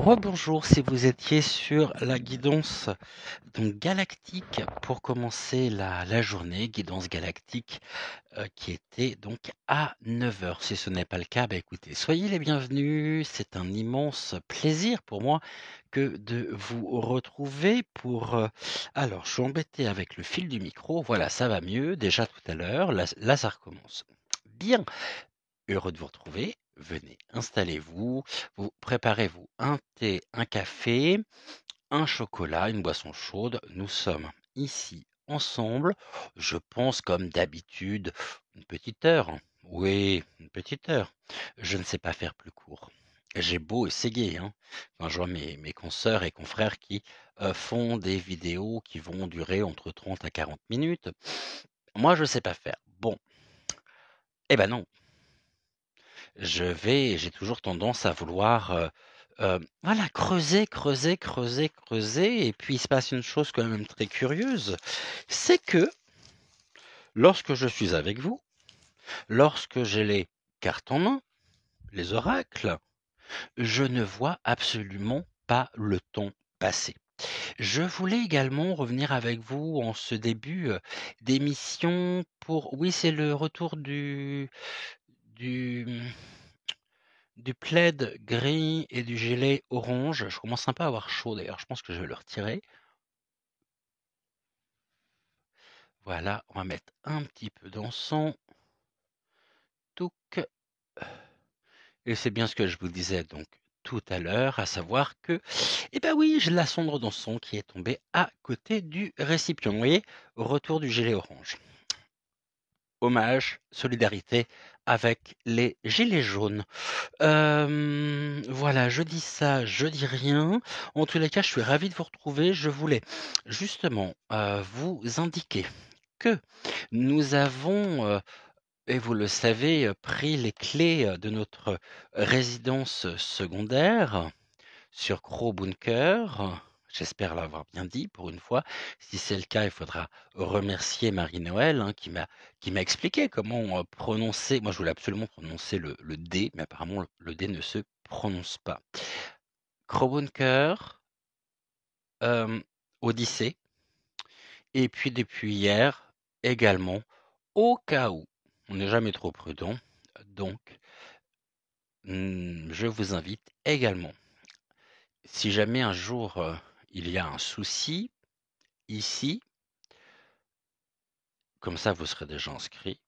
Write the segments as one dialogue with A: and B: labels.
A: Rebonjour, si vous étiez sur la guidance donc galactique pour commencer la journée, guidance galactique qui était donc à 9 heures. Si ce n'est pas le cas, bah écoutez, soyez les bienvenus. C'est un immense plaisir pour moi que de vous retrouver pour... Alors, je suis embêté avec le fil du micro. Voilà, ça va mieux déjà tout à l'heure. Là, ça recommence. Bien, heureux de vous retrouver. Venez, installez-vous, vous préparez-vous un thé, un café, un chocolat, une boisson chaude. Nous sommes ici ensemble. Je pense comme d'habitude, une petite heure. Oui, une petite heure. Je ne sais pas faire plus court. J'ai beau essayer, hein, quand je vois mes consoeurs et confrères qui font des vidéos qui vont durer entre 30 à 40 minutes. Moi, je ne sais pas faire. Bon, eh ben non, j'ai toujours tendance à vouloir, voilà, creuser et puis il se passe une chose quand même très curieuse, c'est que lorsque je suis avec vous, lorsque j'ai les cartes en main, les oracles, je ne vois absolument pas le temps passer. Je voulais également revenir avec vous en ce début, d'émission pour oui, c'est le retour du du plaid gris et du gilet orange. Je commence un peu à avoir chaud d'ailleurs, je pense que je vais le retirer. Voilà, on va mettre un petit peu d'encens. Touc. Et c'est bien ce que je vous disais donc tout à l'heure, à savoir que, eh ben oui, j'ai la cendre d'encens qui est tombée à côté du récipient. Vous voyez, retour du gilet orange. Hommage, solidarité avec les gilets jaunes. Voilà, je dis ça, je dis rien. En tous les cas, je suis ravi de vous retrouver. Je voulais justement vous indiquer que nous avons, et vous le savez, pris les clés de notre résidence secondaire sur Crow Bunker. J'espère l'avoir bien dit pour une fois. Si c'est le cas, il faudra remercier Marie-Noël hein, qui m'a expliqué comment prononcer. Moi, je voulais absolument prononcer le D, mais apparemment le D ne se prononce pas. Crow Bunker, Odyssée, et puis depuis hier également, au cas où, on n'est jamais trop prudent, donc je vous invite également, si jamais un jour il y a un souci, ici, comme ça vous serez déjà inscrit,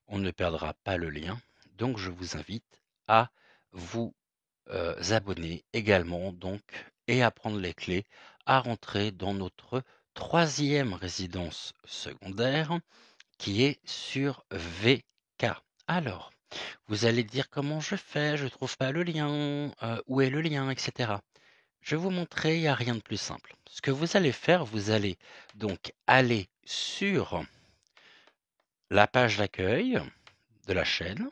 A: on ne perdra pas le lien. Donc je vous invite à vous abonner également donc et à prendre les clés, à rentrer dans notre troisième résidence secondaire qui est sur VK. Alors, vous allez dire comment je fais, je trouve pas le lien, où est le lien, etc. Je vais vous montrer, il n'y a rien de plus simple. Ce que vous allez faire, vous allez donc aller sur la page d'accueil de la chaîne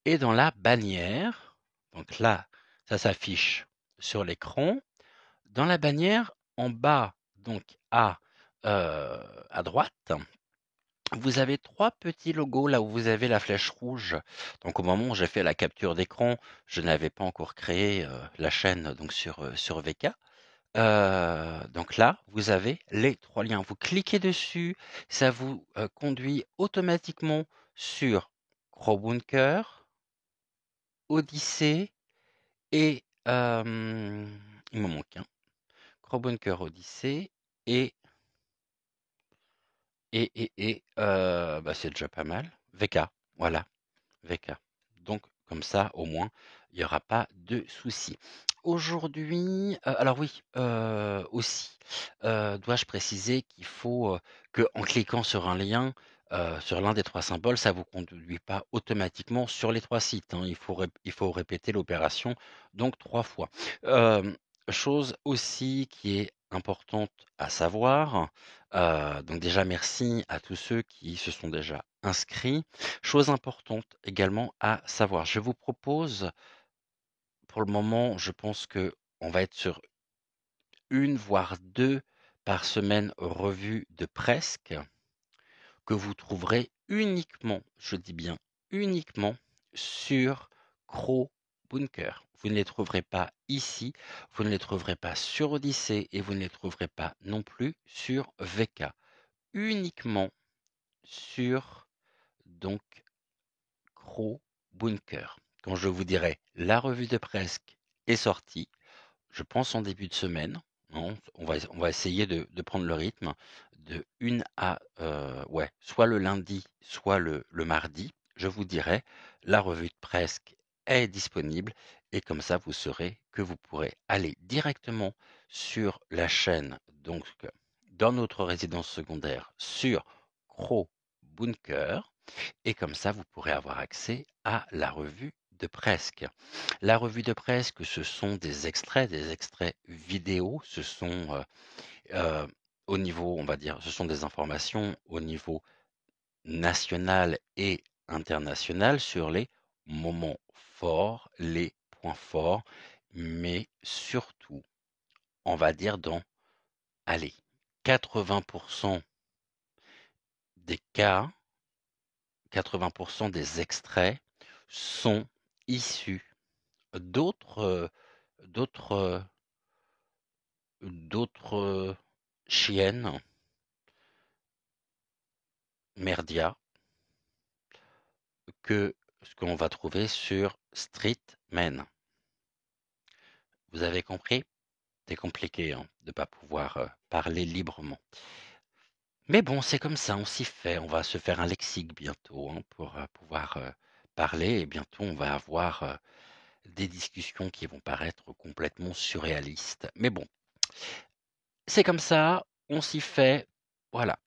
A: et dans la bannière, donc là, ça s'affiche sur l'écran. Dans la bannière, en bas, donc à droite, vous avez trois petits logos là où vous avez la flèche rouge. Donc au moment où j'ai fait la capture d'écran, je n'avais pas encore créé la chaîne donc sur VK. Donc là, vous avez les trois liens. Vous cliquez dessus, ça vous conduit automatiquement sur Crowbunker, Odyssée et il m'en manque un. Crowbunker, Odyssée et bah, c'est déjà pas mal. VK, voilà, VK. Donc comme ça, au moins, il n'y aura pas de souci. Aujourd'hui, alors oui, aussi, dois-je préciser qu'il faut qu'en cliquant sur un lien, sur l'un des trois symboles, ça ne vous conduit pas automatiquement sur les trois sites. Hein. Il faut répéter l'opération donc 3 fois. Chose aussi qui est importante à savoir, donc déjà merci à tous ceux qui se sont déjà inscrits. Chose importante également à savoir, je vous propose, pour le moment, je pense que on va être sur une voire 2 par semaine revues de presque, que vous trouverez uniquement, je dis bien uniquement, sur Crowbunker. Vous ne les trouverez pas ici, vous ne les trouverez pas sur Odyssée et vous ne les trouverez pas non plus sur VK. Uniquement sur donc Crow Bunker. Quand je vous dirai la revue de presse est sortie, je pense en début de semaine, hein, on va essayer de prendre le rythme de une à ouais, soit le lundi, soit le mardi. Je vous dirai la revue de presse est disponible et comme ça vous saurez que vous pourrez aller directement sur la chaîne, donc dans notre résidence secondaire sur Crow Bunker et comme ça vous pourrez avoir accès à la revue de presse. La revue de presse, ce sont des extraits vidéo, ce sont au niveau, on va dire, ce sont des informations au niveau national et international sur les moments forts, les points forts, mais surtout, on va dire dans, allez, 80% des cas, 80% des extraits sont issus d'autres d'autres chiennes, merdia, que ce qu'on va trouver sur Streetman. Vous avez compris? C'est compliqué hein, de ne pas pouvoir parler librement. Mais bon, c'est comme ça, on s'y fait. On va se faire un lexique bientôt hein, pour pouvoir parler et bientôt on va avoir des discussions qui vont paraître complètement surréalistes. Mais bon, c'est comme ça, on s'y fait. Voilà.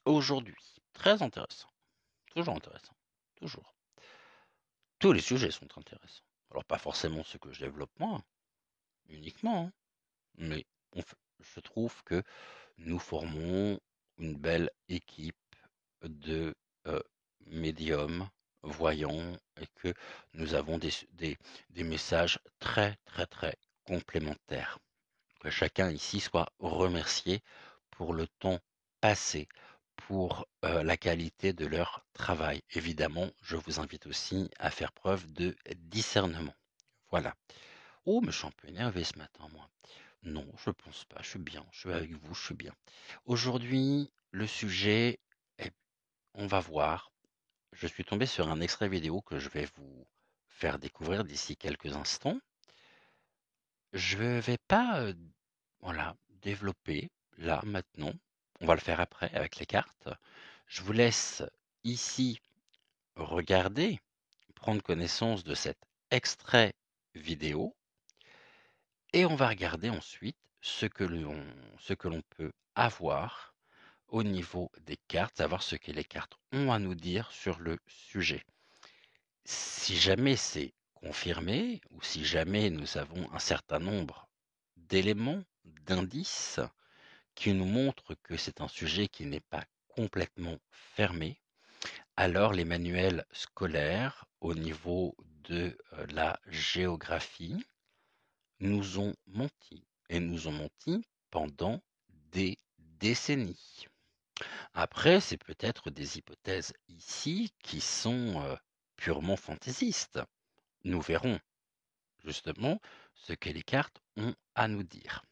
A: Aujourd'hui, très intéressant, toujours intéressant, toujours. Tous les sujets sont intéressants. Alors pas forcément ceux que je développe moi, uniquement, hein, mais je trouve que nous formons une belle équipe de médiums voyants et que nous avons des messages très très très complémentaires. Que chacun ici soit remercié pour le temps passé, pour la qualité de leur travail. Évidemment, je vous invite aussi à faire preuve de discernement. Voilà. Oh, mais je suis un peu énervé ce matin, moi. Non, je pense pas. Je suis bien. Je suis avec vous, je suis bien. Aujourd'hui, le sujet, on va voir. Je suis tombé sur un extrait vidéo que je vais vous faire découvrir d'ici quelques instants. Je ne vais pas voilà, développer là maintenant. On va le faire après avec les cartes. Je vous laisse ici regarder, prendre connaissance de cet extrait vidéo et on va regarder ensuite ce que l'on peut avoir au niveau des cartes, savoir ce que les cartes ont à nous dire sur le sujet. Si jamais c'est confirmé ou si jamais nous avons un certain nombre d'éléments, d'indices qui nous montrent que c'est un sujet qui n'est pas complètement fermé, alors les manuels scolaires au niveau de la géographie nous ont menti et nous ont menti pendant des décennies. Après, c'est peut-être des hypothèses ici qui sont purement fantaisistes. Nous verrons justement ce que les cartes ont à nous dire.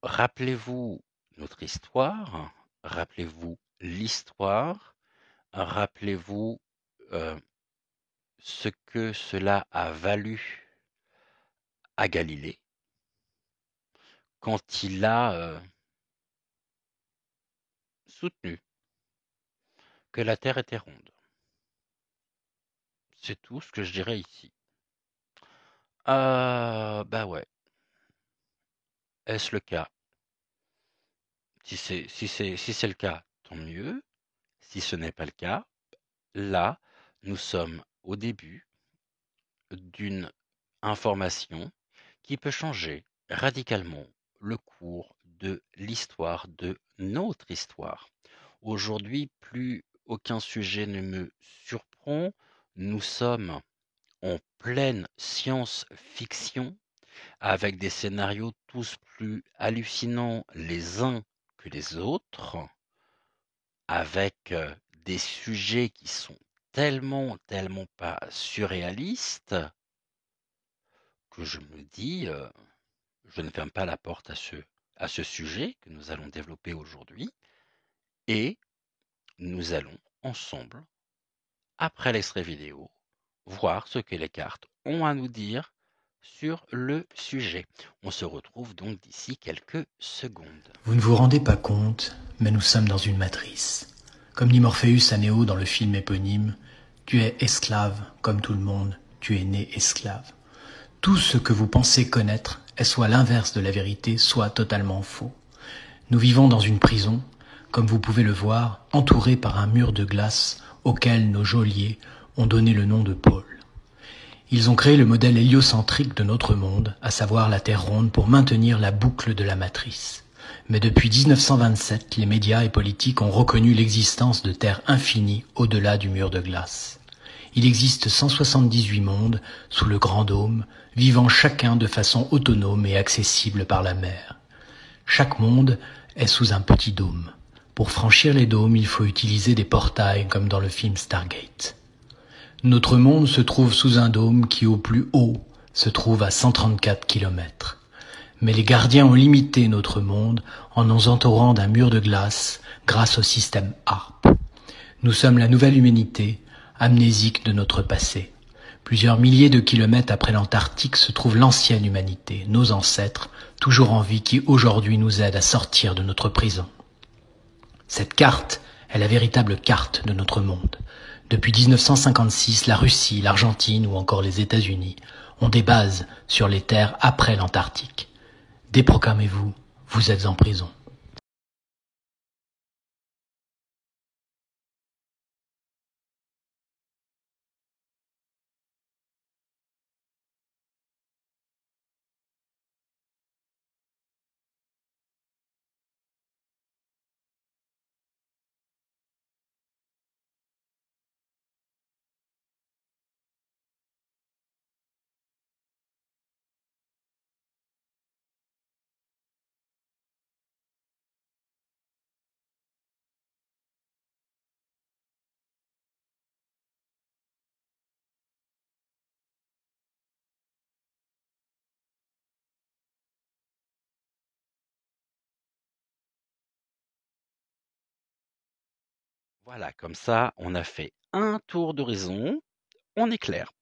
A: Rappelez-vous notre histoire, rappelez-vous l'histoire, rappelez-vous ce que cela a valu à Galilée quand il a soutenu que la Terre était ronde. C'est tout ce que je dirais ici. Bah ouais. Est-ce le cas? Si c'est le cas, tant mieux. Si ce n'est pas le cas, là, nous sommes au début d'une information qui peut changer radicalement le cours de l'histoire, de notre histoire. Aujourd'hui, plus aucun sujet ne me surprend. Nous sommes en pleine science-fiction avec des scénarios tous plus hallucinants les uns que les autres, avec des sujets qui sont tellement pas surréalistes que je me dis, je ne ferme pas la porte à ce sujet que nous allons développer aujourd'hui et nous allons ensemble, après l'extrait vidéo, voir ce que les cartes ont à nous dire sur le sujet. On se retrouve donc d'ici quelques secondes.
B: Vous ne vous rendez pas compte, mais nous sommes dans une matrice. Comme dit Morpheus à Néo dans le film éponyme, tu es esclave, comme tout le monde, tu es né esclave. Tout ce que vous pensez connaître est soit l'inverse de la vérité, soit totalement faux. Nous vivons dans une prison, comme vous pouvez le voir, entourée par un mur de glace auquel nos geôliers ont donné le nom de pôle. Ils ont créé le modèle héliocentrique de notre monde, à savoir la Terre ronde, pour maintenir la boucle de la matrice. Mais depuis 1927, les médias et politiques ont reconnu l'existence de terres infinies au-delà du mur de glace. Il existe 178 mondes sous le Grand Dôme, vivant chacun de façon autonome et accessible par la mer. Chaque monde est sous un petit dôme. Pour franchir les dômes, il faut utiliser des portails comme dans le film Stargate. Notre monde se trouve sous un dôme qui, au plus haut, se trouve à 134 km. Mais les gardiens ont limité notre monde en nous entourant d'un mur de glace grâce au système HARP. Nous sommes la nouvelle humanité, amnésique de notre passé. Plusieurs milliers de kilomètres après l'Antarctique se trouve l'ancienne humanité, nos ancêtres, toujours en vie, qui aujourd'hui nous aident à sortir de notre prison. Cette carte est la véritable carte de notre monde. Depuis 1956, la Russie, l'Argentine ou encore les États-Unis ont des bases sur les terres après l'Antarctique. Déprogrammez-vous, vous êtes en prison.
A: Voilà, comme ça, on a fait un tour d'horizon, on est clair.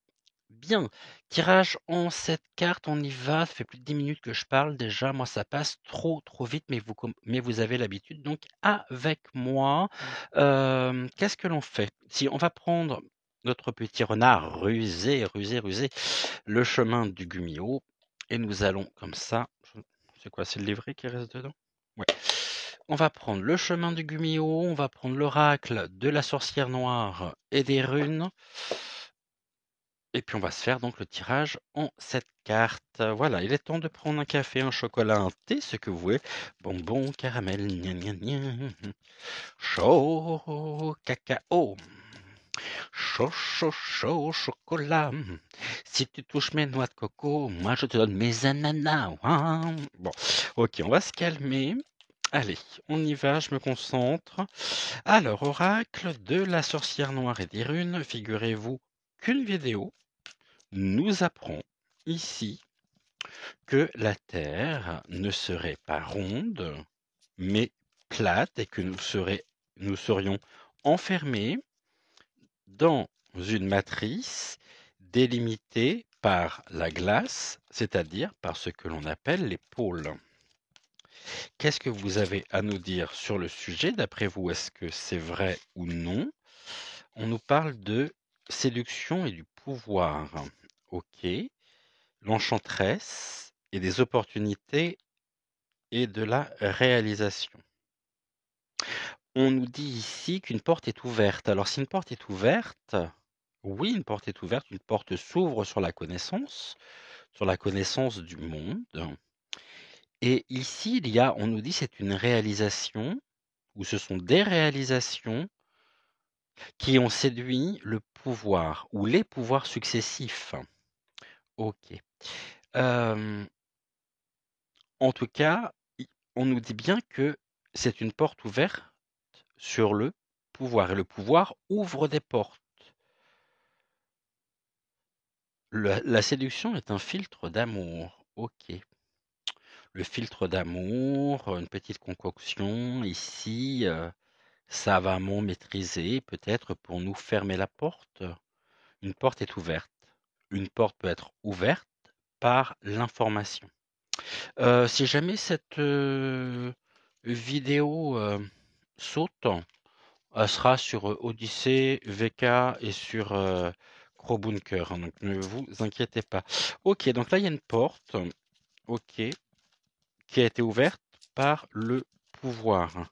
A: Bien, tirage en 7 cartes, on y va, ça fait plus de 10 minutes que je parle déjà, moi ça passe trop vite, mais vous avez l'habitude, donc avec moi, qu'est-ce que l'on fait? Si on va prendre notre petit renard rusé, le chemin du Gumio, et nous allons comme ça, c'est quoi, c'est le livret qui reste dedans? Ouais. On va prendre le chemin du Gumio, on va prendre l'oracle de la sorcière noire et des runes. Et puis on va se faire donc le tirage en 7 cartes. Voilà, il est temps de prendre un café, un chocolat, un thé, ce que vous voulez. Bonbon, caramel, gna gna gna. Chaud, cacao. Chaud, chaud, chaud, chocolat. Si tu touches mes noix de coco, moi je te donne mes ananas. Hein. Bon, ok, on va se calmer. Allez, on y va, je me concentre. Alors, oracle de la sorcière noire et des runes, figurez-vous qu'une vidéo nous apprend ici que la Terre ne serait pas ronde, mais plate et que nous serions enfermés dans une matrice délimitée par la glace, c'est-à-dire par ce que l'on appelle les pôles. Qu'est-ce que vous avez à nous dire sur le sujet? D'après vous, est-ce que c'est vrai ou non? On nous parle de séduction et du pouvoir. Ok. L'enchanteresse et des opportunités et de la réalisation. On nous dit ici qu'une porte est ouverte. Alors si une porte est ouverte, oui, une porte est ouverte, une porte s'ouvre sur la connaissance du monde. Et ici, on nous dit c'est une réalisation, ou ce sont des réalisations qui ont séduit le pouvoir, ou les pouvoirs successifs. Ok. En tout cas, on nous dit bien que c'est une porte ouverte sur le pouvoir. Et le pouvoir ouvre des portes. La séduction est un filtre d'amour. Ok. Le filtre d'amour, une petite concoction ici, savamment maîtrisée, peut-être pour nous fermer la porte. Une porte est ouverte. Une porte peut être ouverte par l'information. Si jamais cette vidéo saute, elle sera sur Odyssée, VK et sur Crowbunker, hein, donc ne vous inquiétez pas. Ok, donc là il y a une porte, ok, qui a été ouverte par le pouvoir,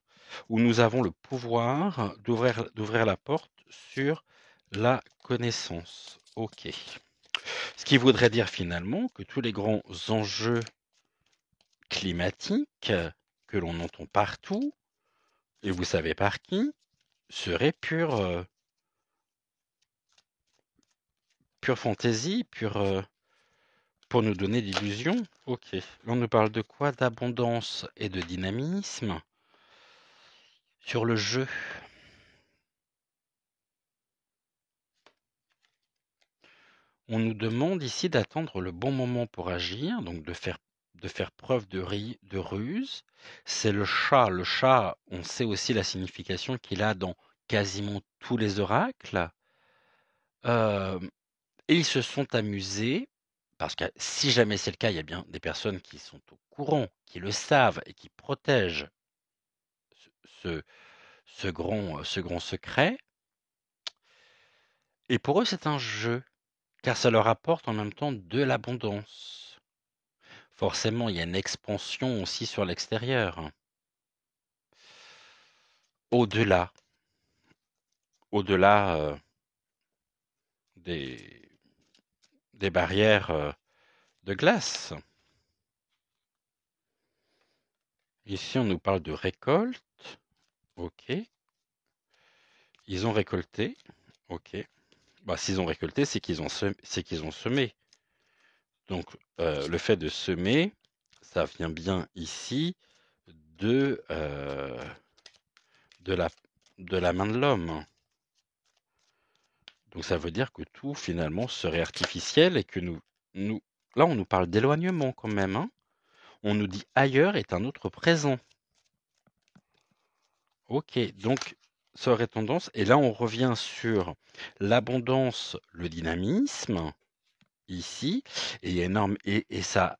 A: où nous avons le pouvoir d'ouvrir la porte sur la connaissance. Ok. Ce qui voudrait dire finalement que tous les grands enjeux climatiques que l'on entend partout, et vous savez par qui, seraient pure fantaisie, pour nous donner l'illusion. Ok. Là, on nous parle de quoi? D'abondance et de dynamisme sur le jeu. On nous demande ici d'attendre le bon moment pour agir, donc de faire preuve de ruse. C'est le chat. Le chat, on sait aussi la signification qu'il a dans quasiment tous les oracles. Et ils se sont amusés, parce que si jamais c'est le cas, il y a bien des personnes qui sont au courant, qui le savent et qui protègent ce grand secret. Et pour eux, c'est un jeu, car ça leur apporte en même temps de l'abondance. Forcément, il y a une expansion aussi sur l'extérieur. Au-delà des barrières de glace. Ici, on nous parle de récolte. Ok. Ils ont récolté. Ok. Bah, s'ils ont récolté, c'est qu'ils ont semé. Donc, le fait de semer, ça vient bien ici de la main de l'homme. Donc, ça veut dire que tout, finalement, serait artificiel et que là, on nous parle d'éloignement quand même, hein. On nous dit ailleurs est un autre présent. Ok, donc ça aurait tendance, et là on revient sur l'abondance, le dynamisme, ici, et ça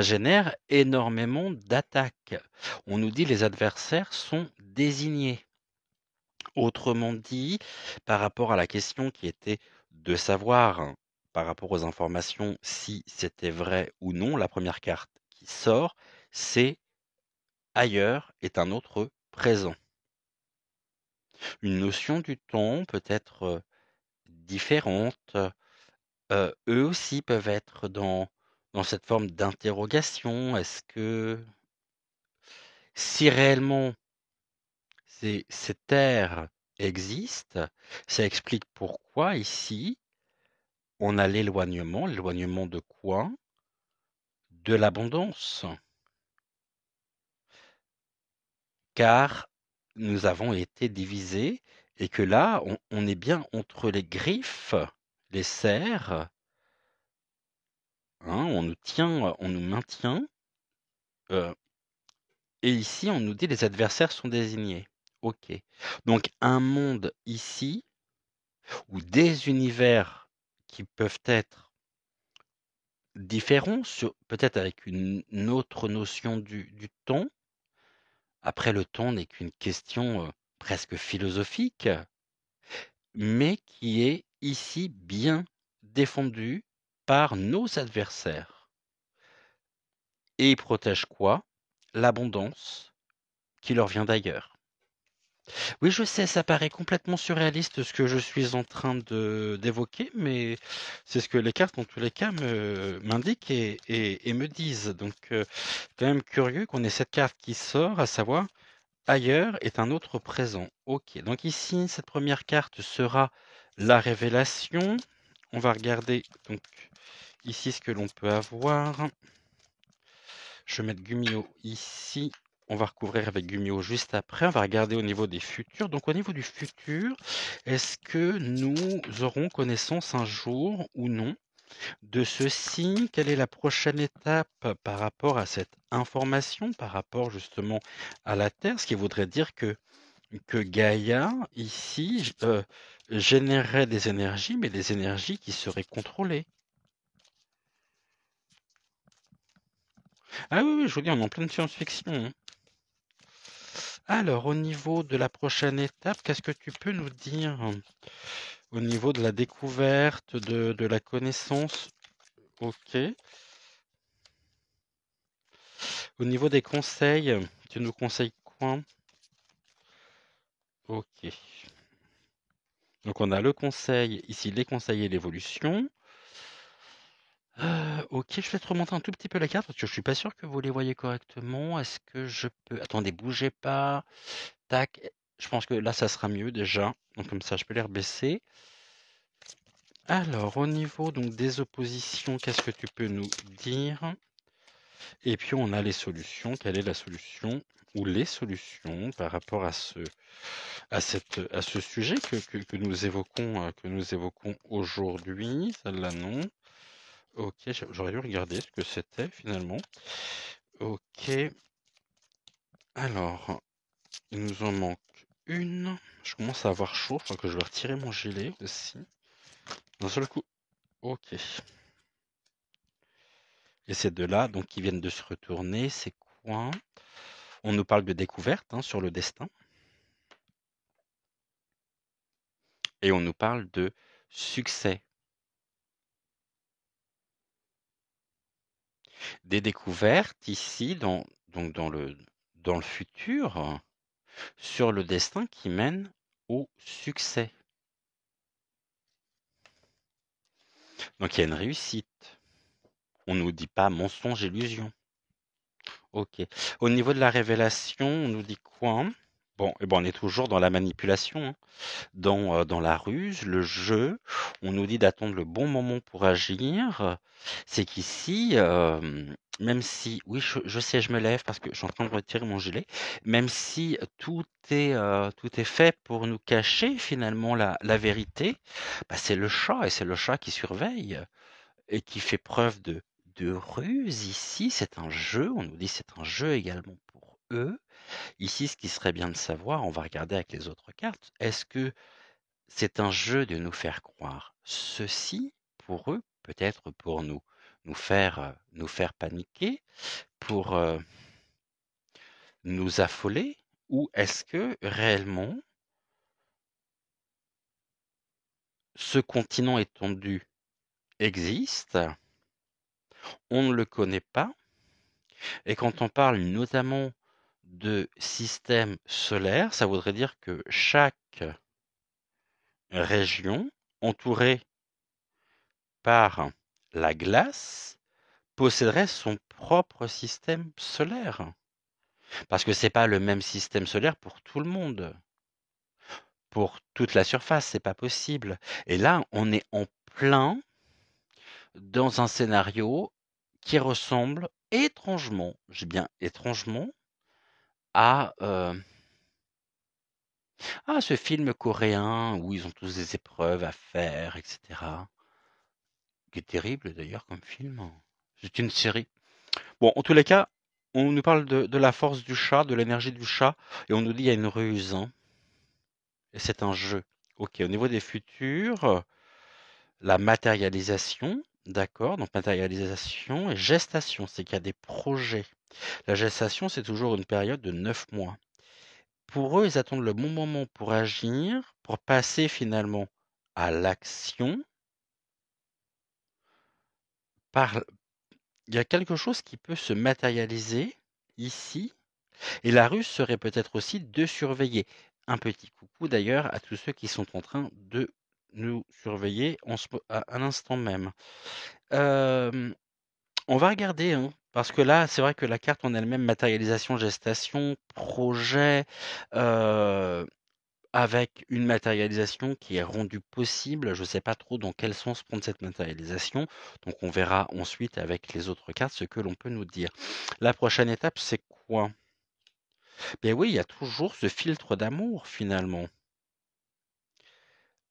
A: génère énormément d'attaques. On nous dit les adversaires sont désignés. Autrement dit, par rapport à la question qui était de savoir, par rapport aux informations, si c'était vrai ou non, la première carte qui sort, c'est ailleurs est un autre présent. Une notion du temps peut être différente. Eux aussi peuvent être dans cette forme d'interrogation. Est-ce que si réellement ces terres existent, ça explique pourquoi ici on a l'éloignement. L'éloignement de quoi? De l'abondance. Car nous avons été divisés et que là, on est bien entre les griffes, les serres, hein, on nous tient, on nous maintient. Et ici, on nous dit les adversaires sont désignés. Ok. Donc un monde ici, ou des univers qui peuvent être différents, peut-être avec une autre notion du temps. Après, le temps n'est qu'une question presque philosophique, mais qui est ici bien défendue par nos adversaires. Et ils protègent quoi? L'abondance qui leur vient d'ailleurs. Oui, je sais, ça paraît complètement surréaliste ce que je suis en train d'évoquer, mais c'est ce que les cartes, en tous les cas, m'indiquent et me disent. Donc, quand même curieux qu'on ait cette carte qui sort, à savoir ailleurs est un autre présent. Ok, donc ici, cette première carte sera la révélation. On va regarder donc ici ce que l'on peut avoir. Je vais mettre Gumio ici on va recouvrir avec Gumio juste après. On va regarder au niveau des futurs. Donc au niveau du futur, est-ce que nous aurons connaissance un jour ou non de ceci? Quelle est la prochaine étape par rapport à cette information, par rapport justement à la Terre? Ce qui voudrait dire que Gaïa, ici, générerait des énergies, mais des énergies qui seraient contrôlées. Ah oui, oui, je vous dis, on est en pleine science-fiction, hein. Alors, au niveau de la prochaine étape, qu'est-ce que tu peux nous dire au niveau de la découverte, de la connaissance? Ok. Au niveau des conseils, tu nous conseilles quoi? Ok. Donc, on a le conseil, ici, les conseils et l'évolution. Ok, je vais te remonter un tout petit peu la carte parce que je suis pas sûr que vous les voyez correctement. Est-ce que je peux... Attendez, bougez pas. Tac. Je pense que là, ça sera mieux déjà. Donc comme ça, je peux les rebaisser. Alors, au niveau donc des oppositions, qu'est-ce que tu peux nous dire? Et puis, on a les solutions. Quelle est la solution ou les solutions par rapport à ce sujet que nous évoquons aujourd'hui? Celle-là, non. Ok, j'aurais dû regarder ce que c'était finalement. Ok. Alors, il nous en manque une. Je commence à avoir chaud. Je crois que je vais retirer mon gilet aussi. D'un seul coup. Ok. Et ces deux-là, donc, qui viennent de se retourner, c'est quoi? On nous parle de découverte sur le destin. Et on nous parle de succès. Des découvertes ici, donc dans le futur, sur le destin qui mène au succès. Donc il y a une réussite. On ne nous dit pas mensonge, illusion. Ok. Au niveau de la révélation, on nous dit quoi? Bon, et bon, on est toujours dans la manipulation, hein. Dans la ruse, le jeu, on nous dit d'attendre le bon moment pour agir. C'est qu'ici, même si, oui, je sais, je me lève parce que je suis en train de retirer mon gilet, même si tout est fait pour nous cacher finalement la vérité, bah, c'est le chat et c'est le chat qui surveille et qui fait preuve de ruse ici. C'est un jeu, on nous dit c'est un jeu également pour eux. Ici, ce qui serait bien de savoir, on va regarder avec les autres cartes, est-ce que c'est un jeu de nous faire croire ceci pour eux, peut-être pour nous faire paniquer, pour nous affoler, ou est-ce que réellement ce continent étendu existe, on ne le connaît pas, et quand on parle notamment de système solaire, ça voudrait dire que chaque région entourée par la glace posséderait son propre système solaire. Parce que c'est pas le même système solaire pour tout le monde. Pour toute la surface, c'est pas possible. Et là, on est en plein dans un scénario qui ressemble étrangement, j'ai bien étrangement, à ce film coréen où ils ont tous des épreuves à faire, etc. Qui est terrible d'ailleurs comme film. C'est une série. Bon, en tous les cas, on nous parle de la force du chat, de l'énergie du chat, et on nous dit il y a une ruse, hein, et c'est un jeu. Ok, au niveau des futurs, la matérialisation, d'accord, donc matérialisation et gestation, c'est qu'il y a des projets. La gestation, c'est toujours une période de 9 mois. Pour eux, ils attendent le bon moment pour agir, pour passer finalement à l'action. Par... Il y a quelque chose qui peut se matérialiser ici, et la ruse serait peut-être aussi de surveiller. Un petit coucou d'ailleurs à tous ceux qui sont en train de nous surveiller à l'instant même. On va regarder, hein, parce que là, c'est vrai que la carte en elle-même, matérialisation, gestation, projet, avec une matérialisation qui est rendue possible. Je ne sais pas trop dans quel sens prendre cette matérialisation. Donc on verra ensuite avec les autres cartes ce que l'on peut nous dire. La prochaine étape, c'est quoi? Beh oui, il y a toujours ce filtre d'amour finalement.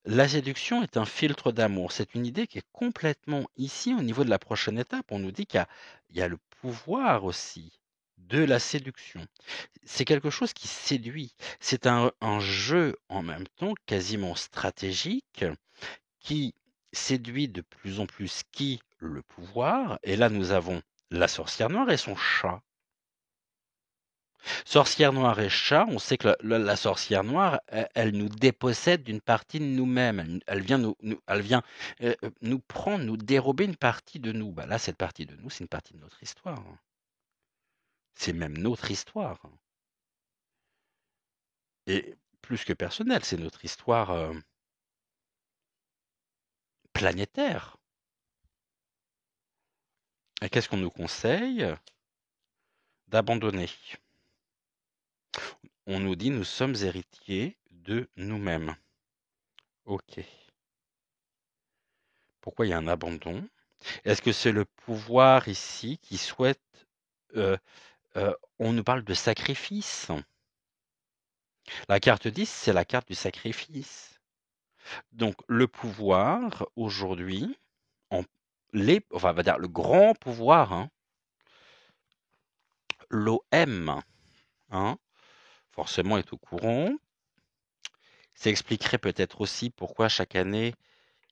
A: La séduction est un filtre d'amour. C'est une idée qui est complètement ici au niveau de la prochaine étape. On nous dit qu'il y a le pouvoir aussi de la séduction. C'est quelque chose qui séduit. C'est un jeu en même temps quasiment stratégique qui séduit de plus en plus qui? Le pouvoir. Et là, nous avons la sorcière noire et son chat. Sorcière noire et chat, on sait que la sorcière noire, elle nous dépossède d'une partie de nous-mêmes. Elle vient nous prendre, nous dérober une partie de nous. Bah là, cette partie de nous, c'est une partie de notre histoire, hein. C'est même notre histoire, hein. Et plus que personnelle, c'est notre histoire planétaire. Et qu'est-ce qu'on nous conseille? D'abandonner. On nous dit nous sommes héritiers de nous-mêmes. Ok. Pourquoi il y a un abandon? Est-ce que c'est le pouvoir ici qui souhaite euh, on nous parle de sacrifice. La carte 10, c'est la carte du sacrifice. Donc le pouvoir aujourd'hui, enfin on va dire le grand pouvoir, hein, l'OM, hein, forcément est au courant. Ça expliquerait peut-être aussi pourquoi chaque année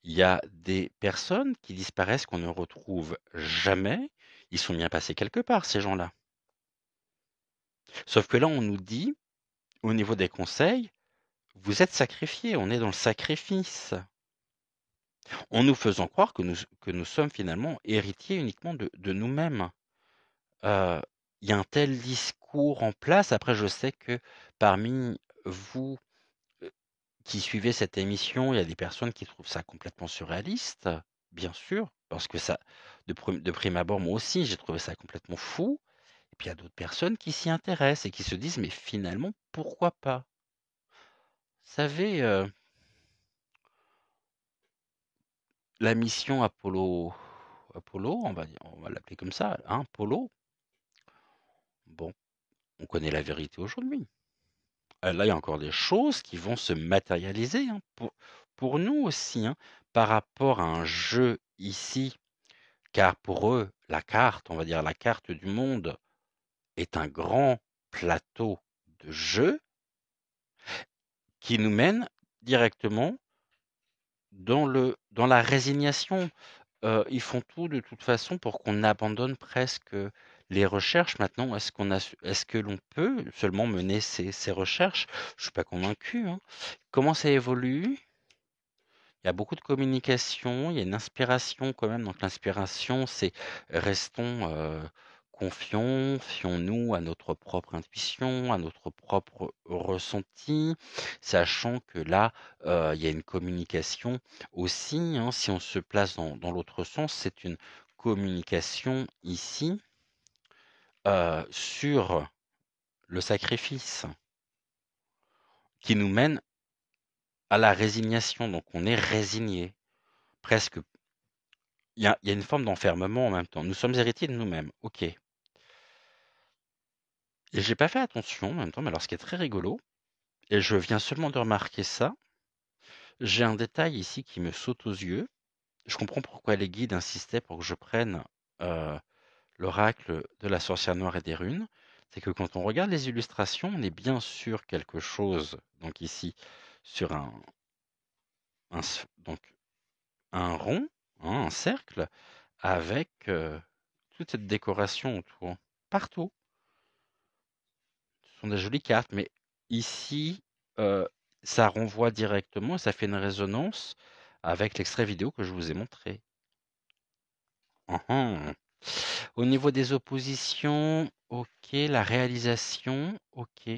A: il y a des personnes qui disparaissent qu'on ne retrouve jamais. Ils sont bien passés quelque part, ces gens-là. Sauf que là, on nous dit, au niveau des conseils, vous êtes sacrifiés, on est dans le sacrifice. En nous faisant croire que nous sommes finalement héritiers uniquement de nous-mêmes. Il y a un tel discours en place. Après, je sais que parmi vous qui suivez cette émission, il y a des personnes qui trouvent ça complètement surréaliste, bien sûr, parce que ça, de prime abord, moi aussi, j'ai trouvé ça complètement fou. Et puis il y a d'autres personnes qui s'y intéressent et qui se disent, mais finalement, pourquoi pas? Vous savez, la mission Apollo, on va l'appeler comme ça, hein, Apollo. Bon, on connaît la vérité aujourd'hui. Là, il y a encore des choses qui vont se matérialiser, hein, pour nous aussi, hein, par rapport à un jeu ici, car pour eux, la carte, on va dire la carte du monde, est un grand plateau de jeu qui nous mène directement dans la résignation. Ils font tout de toute façon pour qu'on abandonne presque les recherches. Maintenant, est-ce que l'on peut seulement mener ces recherches? Je suis pas convaincu, hein. Comment ça évolue? Il y a beaucoup de communication, il y a une inspiration quand même. Donc l'inspiration, c'est restons confiants, fions-nous à notre propre intuition, à notre propre ressenti, sachant que là, il y a une communication aussi, hein. Si on se place dans l'autre sens, c'est une communication ici sur le sacrifice qui nous mène à la résignation. Donc on est résigné, presque. Il y a une forme d'enfermement en même temps. Nous sommes héritiers de nous-mêmes, ok. Et j'ai pas fait attention en même temps, mais alors ce qui est très rigolo, et je viens seulement de remarquer ça, j'ai un détail ici qui me saute aux yeux. Je comprends pourquoi les guides insistaient pour que je prenne l'oracle de la sorcière noire et des runes. C'est que quand on regarde les illustrations, on est bien sur quelque chose, donc ici, sur donc un rond, hein, un cercle, avec toute cette décoration autour, partout. Ce sont des jolies cartes, mais ici, ça renvoie directement, ça fait une résonance avec l'extrait vidéo que je vous ai montré. Au niveau des oppositions, ok, la réalisation, ok,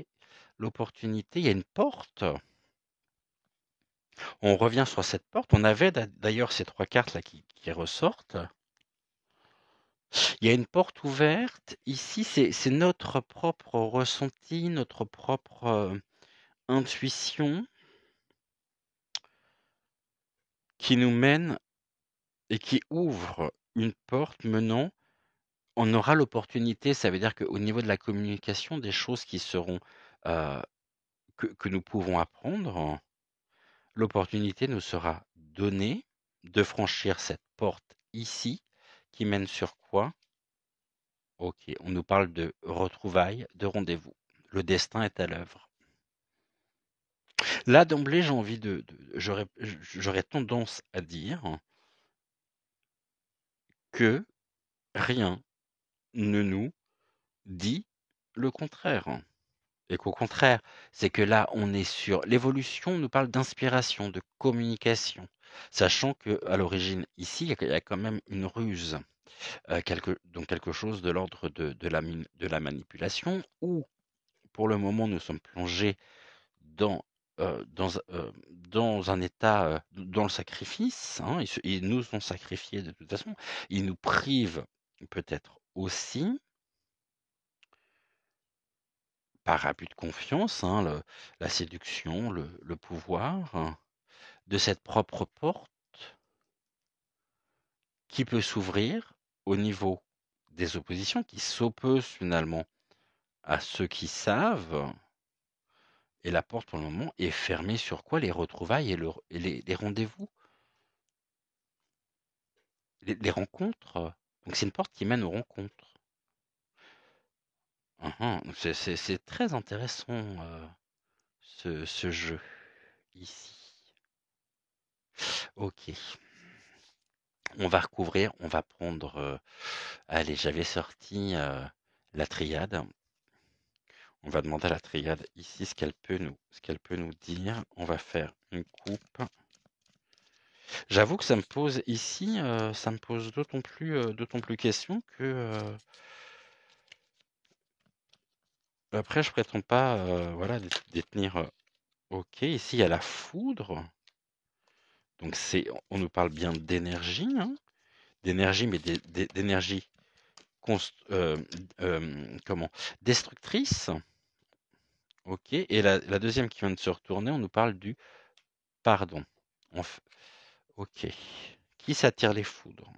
A: l'opportunité, il y a une porte. On revient sur cette porte. On avait d'ailleurs ces 3 cartes-là qui ressortent. Il y a une porte ouverte. Ici, c'est notre propre ressenti, notre propre intuition qui nous mène et qui ouvre une porte menant On aura l'opportunité, ça veut dire qu'au niveau de la communication, des choses qui seront, heu, que nous pouvons apprendre, l'opportunité nous sera donnée de franchir cette porte ici, qui mène sur quoi? OK, on nous parle de retrouvailles, de rendez-vous. Le destin est à l'œuvre. Là, d'emblée, j'ai envie j'aurais tendance à dire que rien ne nous dit le contraire. Et qu'au contraire, c'est que là, on est sur l'évolution nous parle d'inspiration, de communication, sachant que à l'origine, ici, il y a quand même une ruse, donc quelque chose de l'ordre de la manipulation, où pour le moment, nous sommes plongés dans, dans un état, dans le sacrifice, hein. Ils nous ont sacrifiés de toute façon. Ils nous privent peut-être aussi, par abus de confiance, hein, la séduction, le pouvoir, hein, de cette propre porte qui peut s'ouvrir au niveau des oppositions, qui s'opposent finalement à ceux qui savent. Et la porte, pour le moment, est fermée sur quoi? Les retrouvailles et les rendez-vous, les rencontres. Donc c'est une porte qui mène aux rencontres. Donc c'est très intéressant, ce jeu ici. Ok. On va recouvrir, on va prendre. Allez, j'avais sorti la triade. On va demander à la triade ici ce qu'elle peut nous dire. On va faire une coupe. J'avoue que ça me pose ici, ça me pose d'autant plus question que après je prétends pas, voilà, détenir. Ok, ici il y a la foudre. Donc on nous parle bien d'énergie, hein, d'énergie, mais d'énergie comment? Destructrice. Ok. Et la deuxième qui vient de se retourner, on nous parle du pardon. Ok. Qui s'attire les foudres?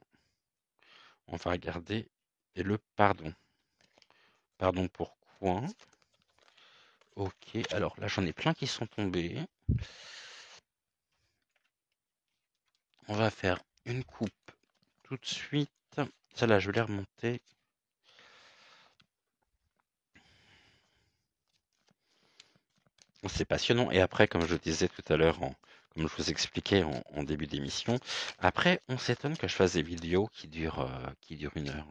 A: On va regarder. Et le pardon. Pardon pourquoi? Ok. Alors là, j'en ai plein qui sont tombés. On va faire une coupe tout de suite. Celle-là, je vais les remonter. C'est passionnant. Et après, comme je disais tout à l'heure, comme je vous expliquais en début d'émission, après, on s'étonne que je fasse des vidéos qui durent 1 heure.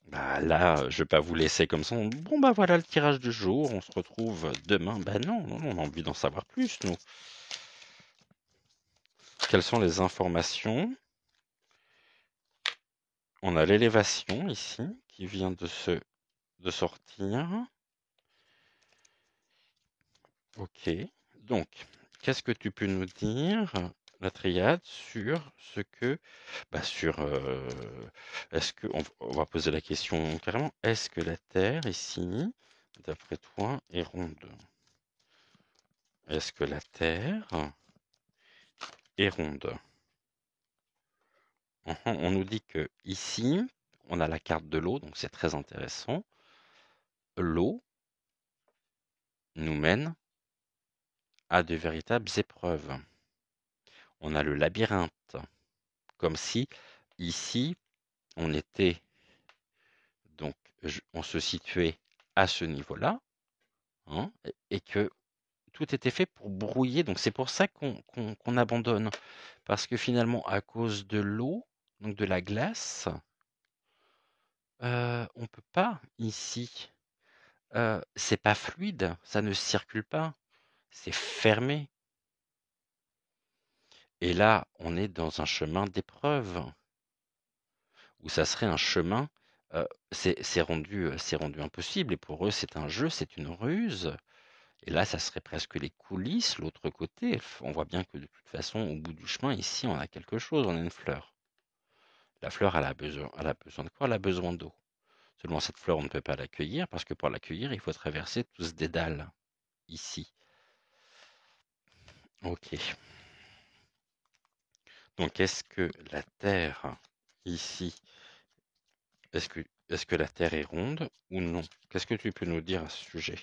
A: Bah là, je vais pas vous laisser comme ça. Bon bah voilà le tirage du jour, on se retrouve demain. Bah non, non, on a envie d'en savoir plus, nous. Quelles sont les informations? On a l'élévation ici, qui vient de sortir. Ok. Donc, qu'est-ce que tu peux nous dire, la triade, sur ce que... Bah sur... est-ce que... On va poser la question carrément. Est-ce que la Terre, ici, d'après toi, est ronde? Est-ce que la Terre est ronde? On nous dit que ici, on a la carte de l'eau, donc c'est très intéressant. L'eau nous mène à de véritables épreuves. On a le labyrinthe, comme si ici, on était donc on se situait à ce niveau-là, hein, et que tout était fait pour brouiller. Donc c'est pour ça qu'on abandonne, parce que finalement, à cause de l'eau, donc de la glace, on peut pas ici. C'est pas fluide, ça ne circule pas, c'est fermé. Et là, on est dans un chemin d'épreuve, où ça serait un chemin, c'est rendu impossible. Et pour eux, c'est un jeu, c'est une ruse. Et là, ça serait presque les coulisses, l'autre côté. On voit bien que de toute façon, au bout du chemin, ici, on a quelque chose, on a une fleur. La fleur, elle a besoin de quoi? Elle a besoin d'eau. Seulement, cette fleur, on ne peut pas l'accueillir, parce que pour l'accueillir, il faut traverser tout ce dédale, ici. Ok. Donc, est-ce que la Terre, ici, Est-ce que la Terre est ronde ou non? Qu'est-ce que tu peux nous dire à ce sujet?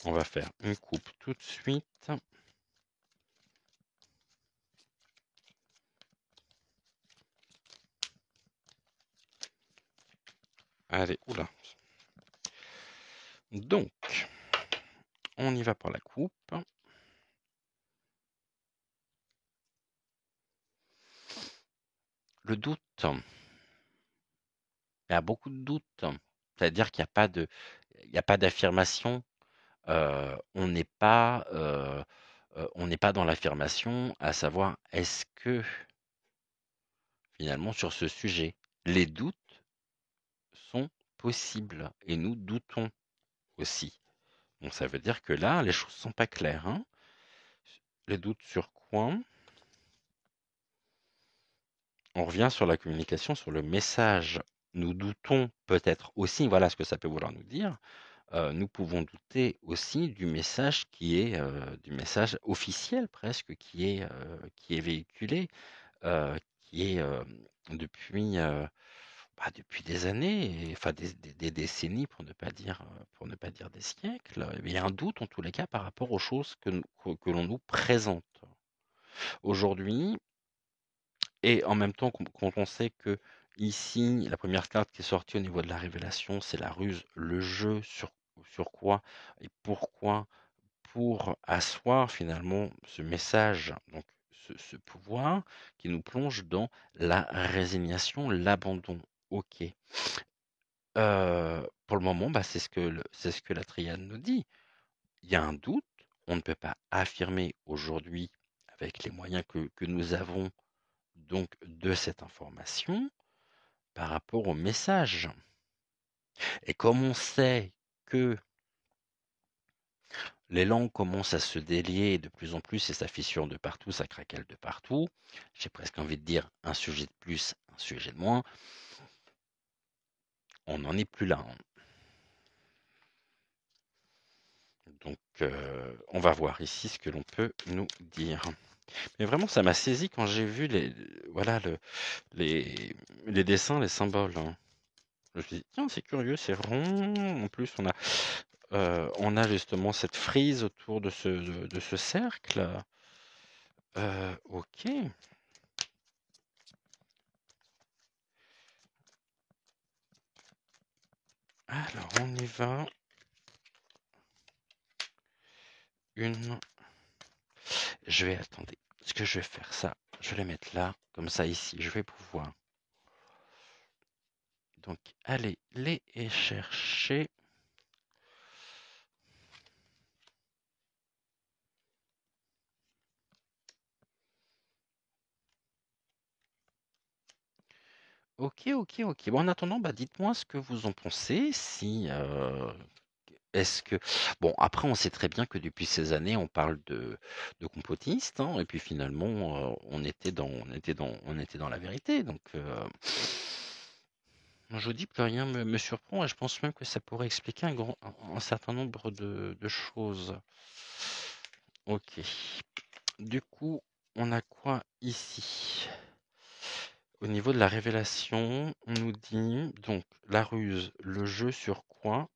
A: On va faire une coupe tout de suite. Allez, oula. Donc, on y va pour la coupe. Le doute. Il y a beaucoup de doutes. C'est-à-dire qu'il n'y a pas d'affirmation. On n'est pas dans l'affirmation, à savoir est-ce que finalement sur ce sujet, les doutes sont possibles et nous doutons aussi. Donc ça veut dire que là, les choses sont pas claires, hein. Les doutes sur quoi? On revient sur la communication, sur le message. Nous doutons peut-être aussi, voilà ce que ça peut vouloir nous dire. Nous pouvons douter aussi du message du message officiel presque qui est véhiculé, qui est depuis des années, enfin des décennies pour ne pas dire des siècles. Il y a un doute en tous les cas par rapport aux choses que l'on nous présente aujourd'hui, et en même temps quand on sait que ici la première carte qui est sortie au niveau de la révélation, c'est la ruse, le jeu sur quoi et pourquoi, pour asseoir finalement ce message, donc ce pouvoir qui nous plonge dans la résignation, l'abandon. Ok. Pour le moment, bah, c'est ce que la triade nous dit. Il y a un doute, on ne peut pas affirmer aujourd'hui avec les moyens que nous avons donc de cette information par rapport au message. Et comme on sait que les langues commencent à se délier de plus en plus et ça fissure de partout, ça craquelle de partout. J'ai presque envie de dire un sujet de plus, un sujet de moins. On n'en est plus là, hein. Donc, on va voir ici ce que l'on peut nous dire. Mais vraiment, ça m'a saisi quand j'ai vu voilà, les, les dessins, les symboles, hein. Je me suis dit, tiens, c'est curieux, c'est rond. En plus, on a justement cette frise autour de ce cercle. Ok. Alors, on y va. Attendez, ce que je vais faire ça, je vais les mettre là, comme ça ici, je vais pouvoir. Donc, allez les chercher. Ok, ok, ok. Bon, en attendant, bah, dites-moi ce que vous en pensez. Est-ce que... Bon, après, on sait très bien que depuis ces années, on parle de complotistes, hein, et puis finalement, on était dans la vérité. Donc, je vous dis que rien me surprend, et je pense même que ça pourrait expliquer un certain nombre de choses. Ok. Du coup, on a quoi ici? Au niveau de la révélation, on nous dit donc la ruse, le jeu sur quoi?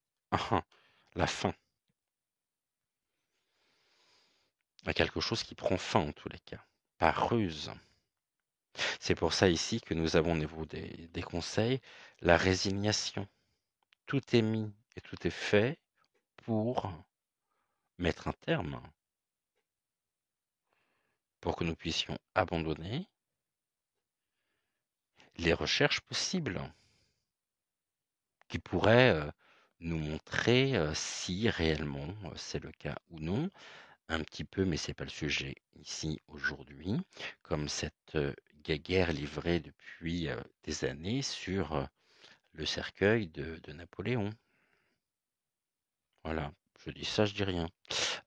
A: La fin. Il y a quelque chose qui prend fin en tous les cas, par ruse. C'est pour ça ici que nous avons au niveau des conseils la résignation. Tout est mis et tout est fait pour mettre un terme, pour que nous puissions abandonner les recherches possibles qui pourraient nous montrer si réellement c'est le cas ou non. Un petit peu, mais c'est pas le sujet ici aujourd'hui, comme cette guerre livrée depuis des années sur le cercueil de Napoléon. Voilà, je dis ça, je dis rien.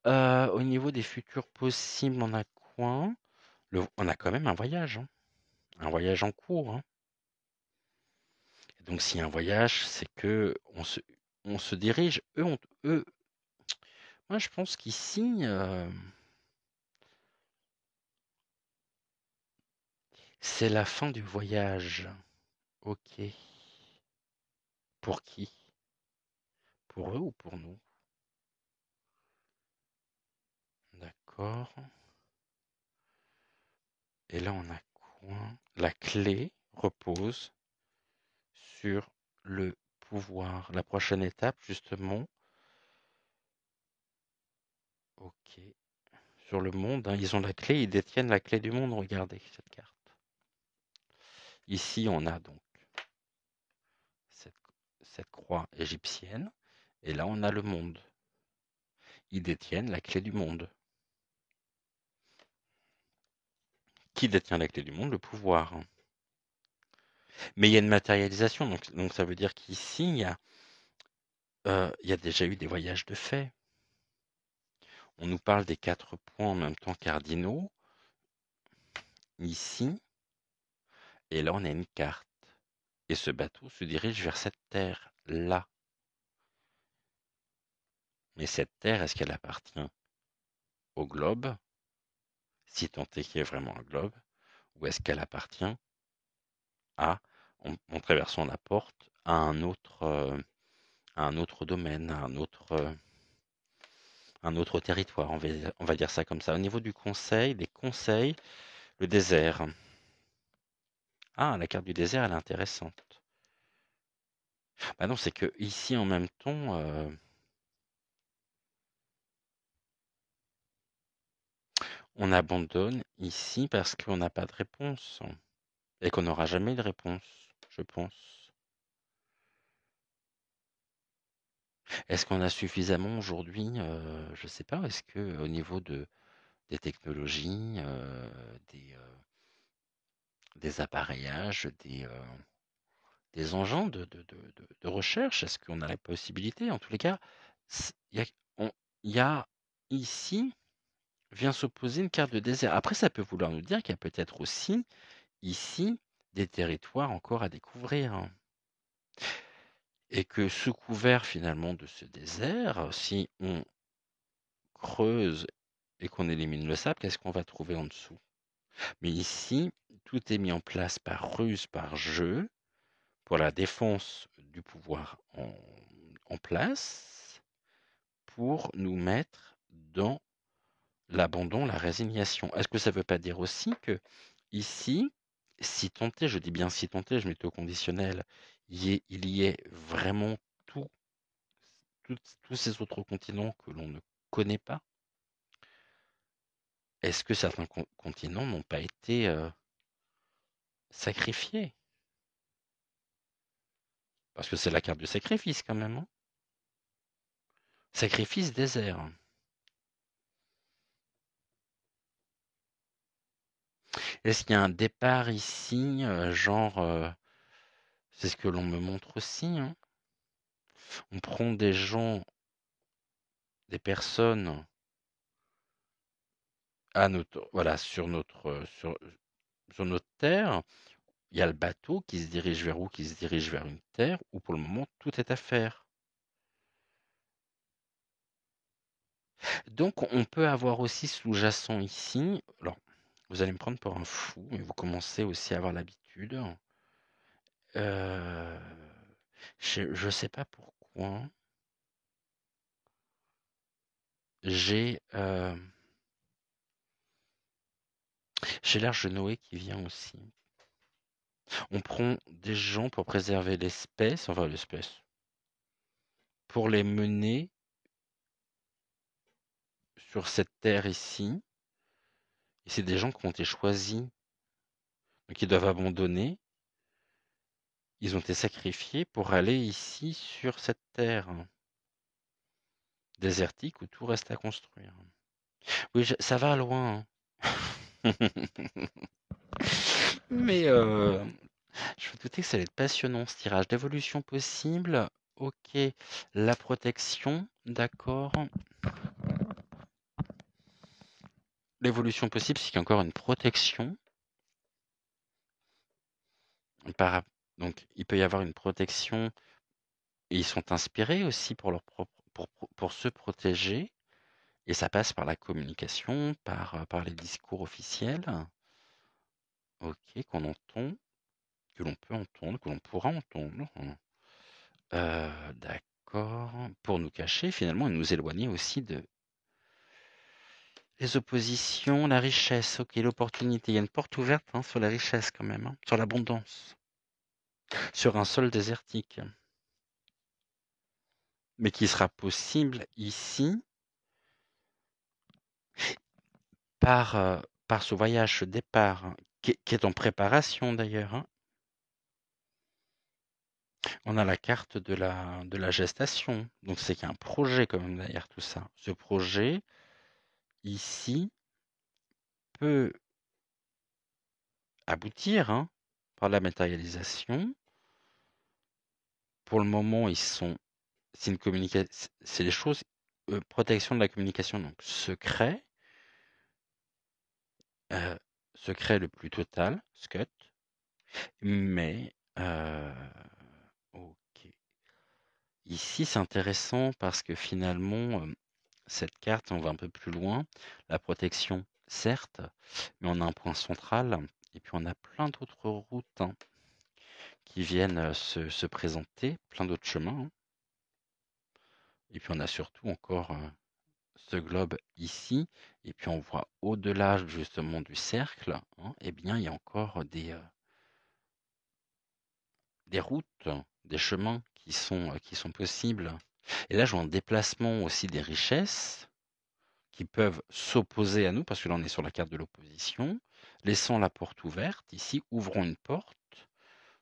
A: Au niveau des futurs possibles, on a quoi? On a quand même un voyage, hein. Un voyage en cours, hein. Donc s'il y a un voyage, c'est que on se dirige. Eux, moi je pense qu'ici, C'est la fin du voyage. Ok. Pour qui? Pour eux ou pour nous? D'accord. Et là, on a quoi? La clé repose sur le pouvoir. La prochaine étape, justement, ok. Sur le monde, hein, ils ont la clé, ils détiennent la clé du monde. Regardez cette carte. Ici, on a donc cette, cette croix égyptienne. Et là, on a le monde. Ils détiennent la clé du monde. Qui détient la clé du monde? Le pouvoir. Mais il y a une matérialisation, donc ça veut dire qu'ici, il y a déjà eu des voyages de fait. On nous parle des 4 points en même temps cardinaux, ici, et là on a une carte. Et ce bateau se dirige vers cette terre-là. Mais cette terre, est-ce qu'elle appartient au globe, si tant est qu'il y ait vraiment un globe, ou est-ce qu'elle appartient à, en traversant la porte, à un autre domaine, à un autre territoire, on va dire ça comme ça. Au niveau du conseil, des conseils, le désert. Ah, la carte du désert, elle est intéressante. Bah non, c'est que ici, en même temps, on abandonne ici parce qu'on n'a pas de réponse et qu'on n'aura jamais de réponse, je pense. Est-ce qu'on a suffisamment aujourd'hui, je ne sais pas, est-ce que au niveau des technologies, des appareillages, des engins de recherche, est-ce qu'on a la possibilité? En tous les cas, il y a, y a ici vient s'opposer une carte de désert. Après, ça peut vouloir nous dire qu'il y a peut-être aussi ici des territoires encore à découvrir. Et que sous couvert finalement de ce désert, si on creuse et qu'on élimine le sable, qu'est-ce qu'on va trouver en dessous? Mais ici, tout est mis en place par ruse, par jeu, pour la défense du pouvoir en place, pour nous mettre dans l'abandon, la résignation. Est-ce que ça ne veut pas dire aussi que ici, si tant est, je dis bien si tant est, je mets au conditionnel, il y ait vraiment tous ces autres continents que l'on ne connaît pas? Est-ce que certains continents n'ont pas été sacrifiés? Parce que c'est la carte du sacrifice quand même, hein. Sacrifice désert. Est-ce qu'il y a un départ ici, c'est ce que l'on me montre aussi, hein. On prend des gens, des personnes voilà, sur notre terre. Il y a le bateau qui se dirige vers où? Qui se dirige vers une terre où pour le moment tout est à faire. Donc on peut avoir aussi sous-jacent ici, alors vous allez me prendre pour un fou, mais vous commencez aussi à avoir l'habitude. Euh, je ne sais pas pourquoi. J'ai l'Arche de Noé qui vient aussi. On prend des gens pour préserver l'espèce, pour les mener sur cette terre ici. Et c'est des gens qui ont été choisis, donc ils doivent abandonner. Ils ont été sacrifiés pour aller ici sur cette terre désertique où tout reste à construire. Oui, ça va loin, hein. Mais je me doutais que ça allait être passionnant ce tirage. D'évolution possible, ok. La protection, d'accord. L'évolution possible, c'est qu'il y a encore une protection. Donc, il peut y avoir une protection et ils sont inspirés aussi pour pour se protéger. Et ça passe par la communication, par les discours officiels. OK, qu'on entend, que l'on peut entendre, que l'on pourra entendre. D'accord. Pour nous cacher finalement et nous éloigner aussi de les oppositions, la richesse, OK, l'opportunité. Il y a une porte ouverte, hein, sur la richesse quand même, hein, sur l'abondance, sur un sol désertique. Mais qui sera possible ici par ce voyage, ce départ, hein, qui est en préparation d'ailleurs, hein. On a la carte de la gestation, donc c'est qu'il y a un projet quand même derrière tout ça. Ce projet, ici, peut aboutir, hein, par la matérialisation. Pour le moment, c'est une communication, c'est les choses, protection de la communication, donc secret, secret le plus total, SCUT, mais OK. Ici, c'est intéressant parce que finalement, cette carte, on va un peu plus loin. La protection, certes, mais on a un point central et puis on a plein d'autres routes, hein, qui viennent se présenter, plein d'autres chemins, hein. Et puis on a surtout encore ce globe ici. Et puis on voit au-delà justement du cercle, hein, eh bien, il y a encore des routes, des chemins qui sont possibles. Et là, je vois un déplacement aussi des richesses qui peuvent s'opposer à nous, parce que là, on est sur la carte de l'opposition, laissant la porte ouverte. Ici, ouvrons une porte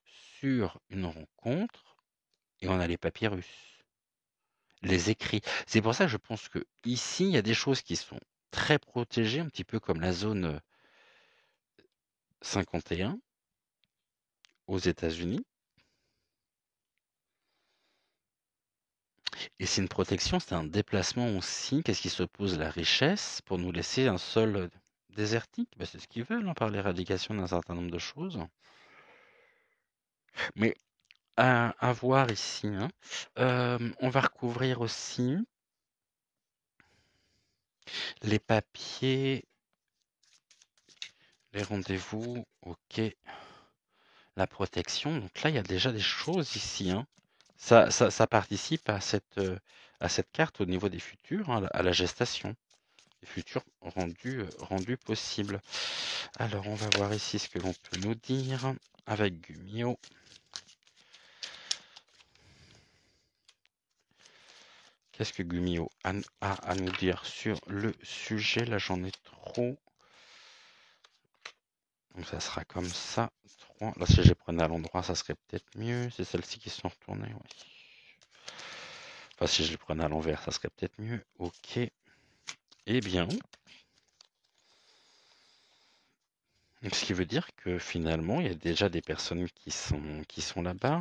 A: sur une rencontre, et on a les papyrus, les écrits. C'est pour ça que je pense que ici, il y a des choses qui sont très protégées, un petit peu comme la zone 51 aux États-Unis. Et c'est une protection, c'est un déplacement aussi. Qu'est-ce qui s'oppose? La richesse pour nous laisser un sol désertique. Ben, c'est ce qu'ils veulent, hein, par l'éradication d'un certain nombre de choses. Mais à voir ici, hein. On va recouvrir aussi les papiers, les rendez-vous, OK. La protection, donc là, il y a déjà des choses ici, hein. Ça participe à cette carte au niveau des futurs, hein, à la gestation. Les futurs rendus possibles. Alors, on va voir ici ce que l'on peut nous dire avec Gumio. Qu'est-ce que Gumio a à nous dire sur le sujet? Là, j'en ai trop. Donc, ça sera comme ça. 3. Là, si je les prenais à l'endroit, ça serait peut-être mieux. C'est celles-ci qui sont retournées, oui. Enfin, si je les prenais à l'envers, ça serait peut-être mieux. OK. Eh bien, donc, ce qui veut dire que finalement, il y a déjà des personnes qui sont là-bas.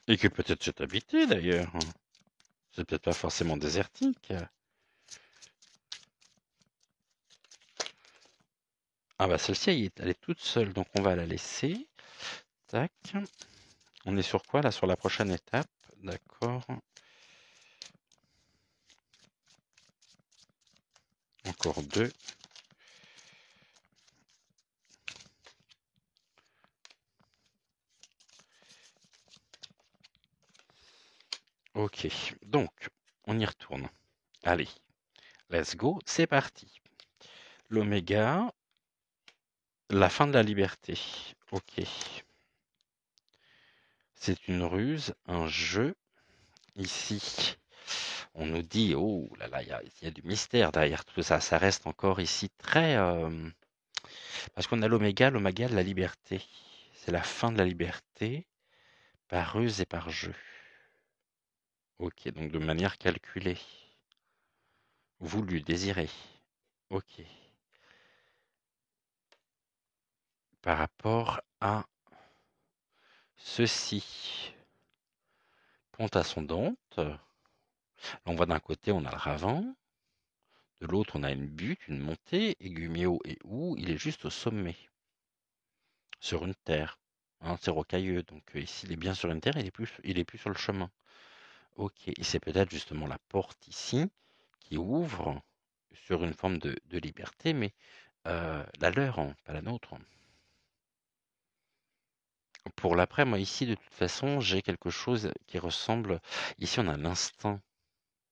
A: Et que peut-être c'est habité d'ailleurs. C'est peut-être pas forcément désertique. Ah bah celle-ci, elle est toute seule, donc on va la laisser. Tac. On est sur quoi là, sur la prochaine étape? D'accord. Encore 2. Ok, donc on y retourne. Allez, let's go, c'est parti. L'oméga, la fin de la liberté. Ok. C'est une ruse, un jeu. Ici, on nous dit, oh là là, il y a du mystère derrière tout ça. Ça reste encore ici très... parce qu'on a l'oméga de la liberté. C'est la fin de la liberté par ruse et par jeu. Ok, donc de manière calculée. Voulu, désiré. Ok. Par rapport à ceci. Ponte ascendante. Là, on voit d'un côté, on a le ravin. De l'autre, on a une butte, une montée. Et Gumio est où? Il est juste au sommet. Sur une terre. Hein, c'est rocailleux. Donc ici, il est bien sur une terre, il est plus sur le chemin. Ok. Et c'est peut-être justement la porte ici qui ouvre sur une forme de liberté, mais la leur, hein, pas la nôtre. Pour l'après, moi ici, de toute façon, j'ai quelque chose qui ressemble. Ici, on a l'instinct.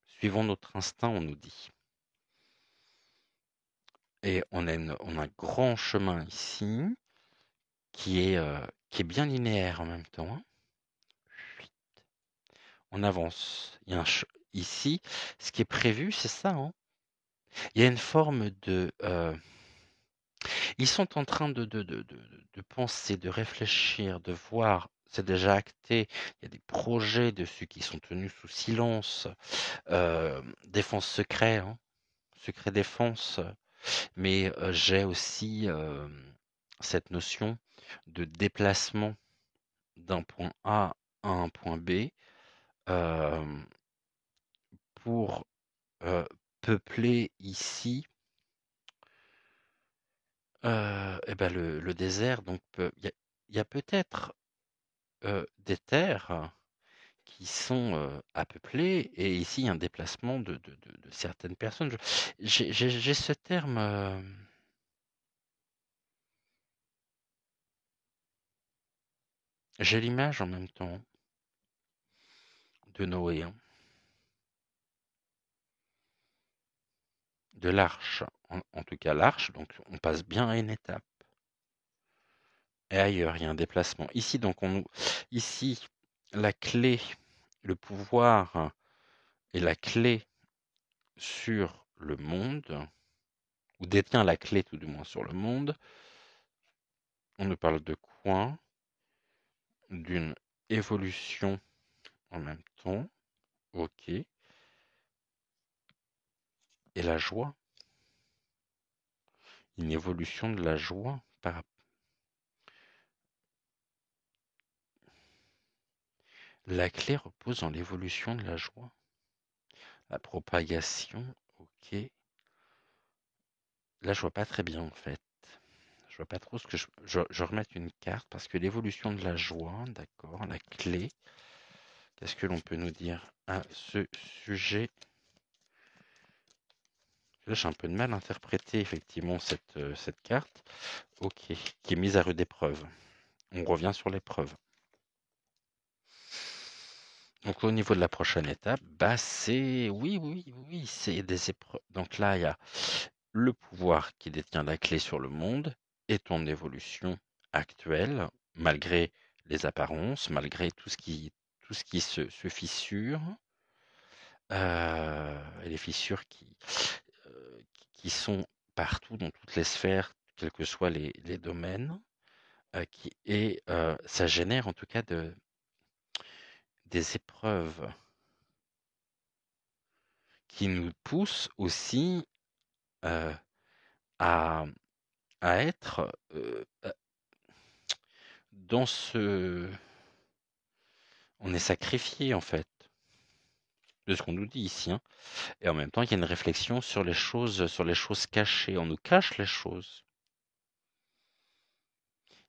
A: Suivons notre instinct, on nous dit. Et on a un grand chemin ici qui est bien linéaire en même temps, hein. On avance. Il y a ici, ce qui est prévu, c'est ça, hein. Il y a une forme de. Ils sont en train de penser, de réfléchir, de voir. C'est déjà acté. Il y a des projets dessus qui sont tenus sous silence. Défense secret, hein, secret défense. Mais j'ai aussi cette notion de déplacement d'un point A à un point B pour peupler ici et ben le désert. Donc il y a peut-être des terres qui sont à peupler, et ici il y a un déplacement de certaines personnes. J'ai ce terme. J'ai l'image en même temps de Noé, hein, de l'arche. En tout cas, l'arche, donc on passe bien à une étape. Et ailleurs, il y a un déplacement. Ici, donc, ici, la clé, le pouvoir et la clé sur le monde, ou détient la clé tout du moins sur le monde. On nous parle de quoi? D'une évolution en même temps. Ok. Et la joie. Une évolution de la joie par. La clé repose dans l'évolution de la joie. La propagation, ok. Là, je vois pas très bien en fait. Je vois pas trop ce que je remette une carte parce que l'évolution de la joie, d'accord, la clé. Qu'est-ce que l'on peut nous dire à ce sujet? Là, j'ai un peu de mal à interpréter effectivement cette carte. Ok, qui est mise à rude épreuve. On revient sur l'épreuve. Donc au niveau de la prochaine étape, bah c'est oui, c'est des épreuves. Donc là, il y a le pouvoir qui détient la clé sur le monde et ton évolution actuelle, malgré les apparences, malgré tout ce qui se fissure, et les fissures qui sont partout dans toutes les sphères, quels que soient les domaines, et ça génère en tout cas des épreuves qui nous poussent aussi à, à être dans ce. On est sacrifié en fait, de ce qu'on nous dit ici, hein. Et en même temps, il y a une réflexion sur les choses cachées. On nous cache les choses.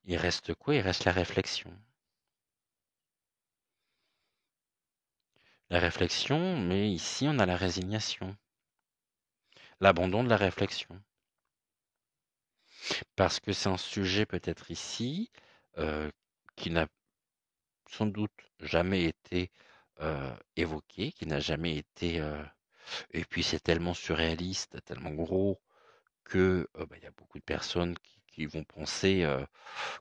A: Il reste quoi? Il reste la réflexion. La réflexion, mais ici, on a la résignation. L'abandon de la réflexion. Parce que c'est un sujet peut-être ici qui n'a sans doute jamais été évoqué, qui n'a jamais été. Et puis c'est tellement surréaliste, tellement gros que bah, y a beaucoup de personnes qui vont penser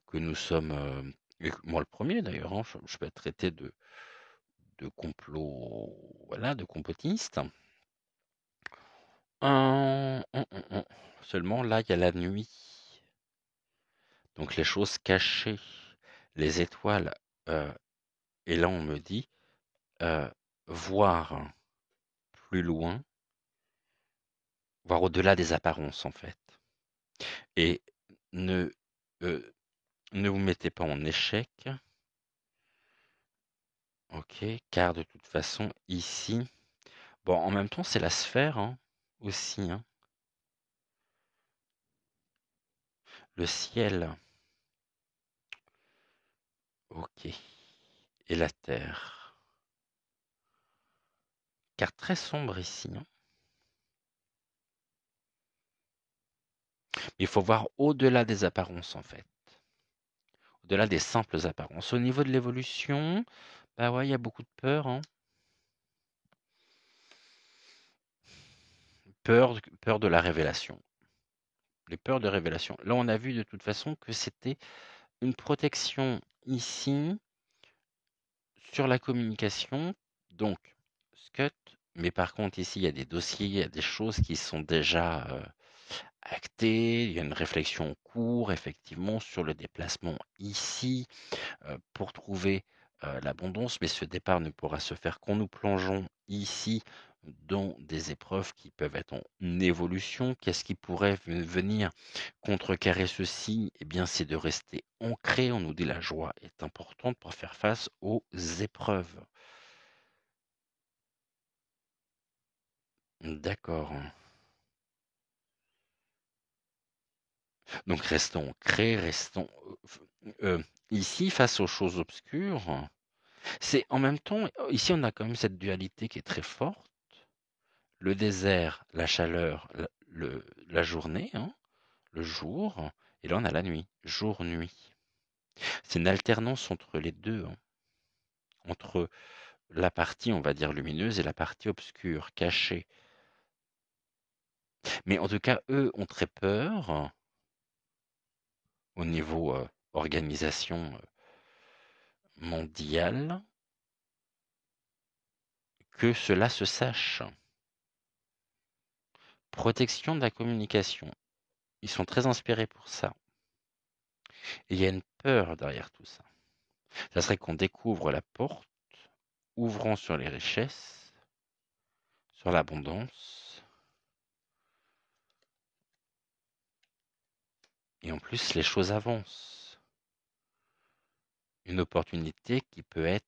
A: que nous sommes, et moi le premier d'ailleurs, hein, je peux être traité de complot, voilà, de complotiste. Seulement là, il y a la nuit. Donc les choses cachées, les étoiles, et là on me dit voir plus loin, voir au-delà des apparences en fait. Et ne, ne vous mettez pas en échec, ok, car de toute façon ici, bon en même temps c'est la sphère hein, aussi, hein, le ciel, ok, et la terre. Car très sombre ici, hein. Il faut voir au-delà des apparences, en fait. Au-delà des simples apparences. Au niveau de l'évolution, bah ouais, il y a beaucoup de peur, hein. Peur de la révélation. Les peurs de révélation. Là, on a vu de toute façon que c'était une protection ici sur la communication. Donc, Scott, mais par contre, ici, il y a des dossiers, il y a des choses qui sont déjà actées. Il y a une réflexion en cours, effectivement, sur le déplacement ici pour trouver l'abondance. Mais ce départ ne pourra se faire qu'en nous plongeons ici dans des épreuves qui peuvent être en évolution. Qu'est-ce qui pourrait venir contrecarrer ceci? Eh bien, c'est de rester ancré. On nous dit la joie est importante pour faire face aux épreuves. D'accord. Donc restons ancrés, restons ici face aux choses obscures. C'est en même temps, ici on a quand même cette dualité qui est très forte. Le désert, la chaleur, la journée, hein, le jour, et là on a la nuit, jour-nuit. C'est une alternance entre les deux, hein, entre la partie, on va dire, lumineuse et la partie obscure, cachée. Mais en tout cas, eux ont très peur au niveau organisation mondiale que cela se sache. Protection de la communication. Ils sont très inspirés pour ça. Et il y a une peur derrière tout ça. Ça serait qu'on découvre la porte ouvrant sur les richesses, sur l'abondance, et en plus les choses avancent. Une opportunité qui peut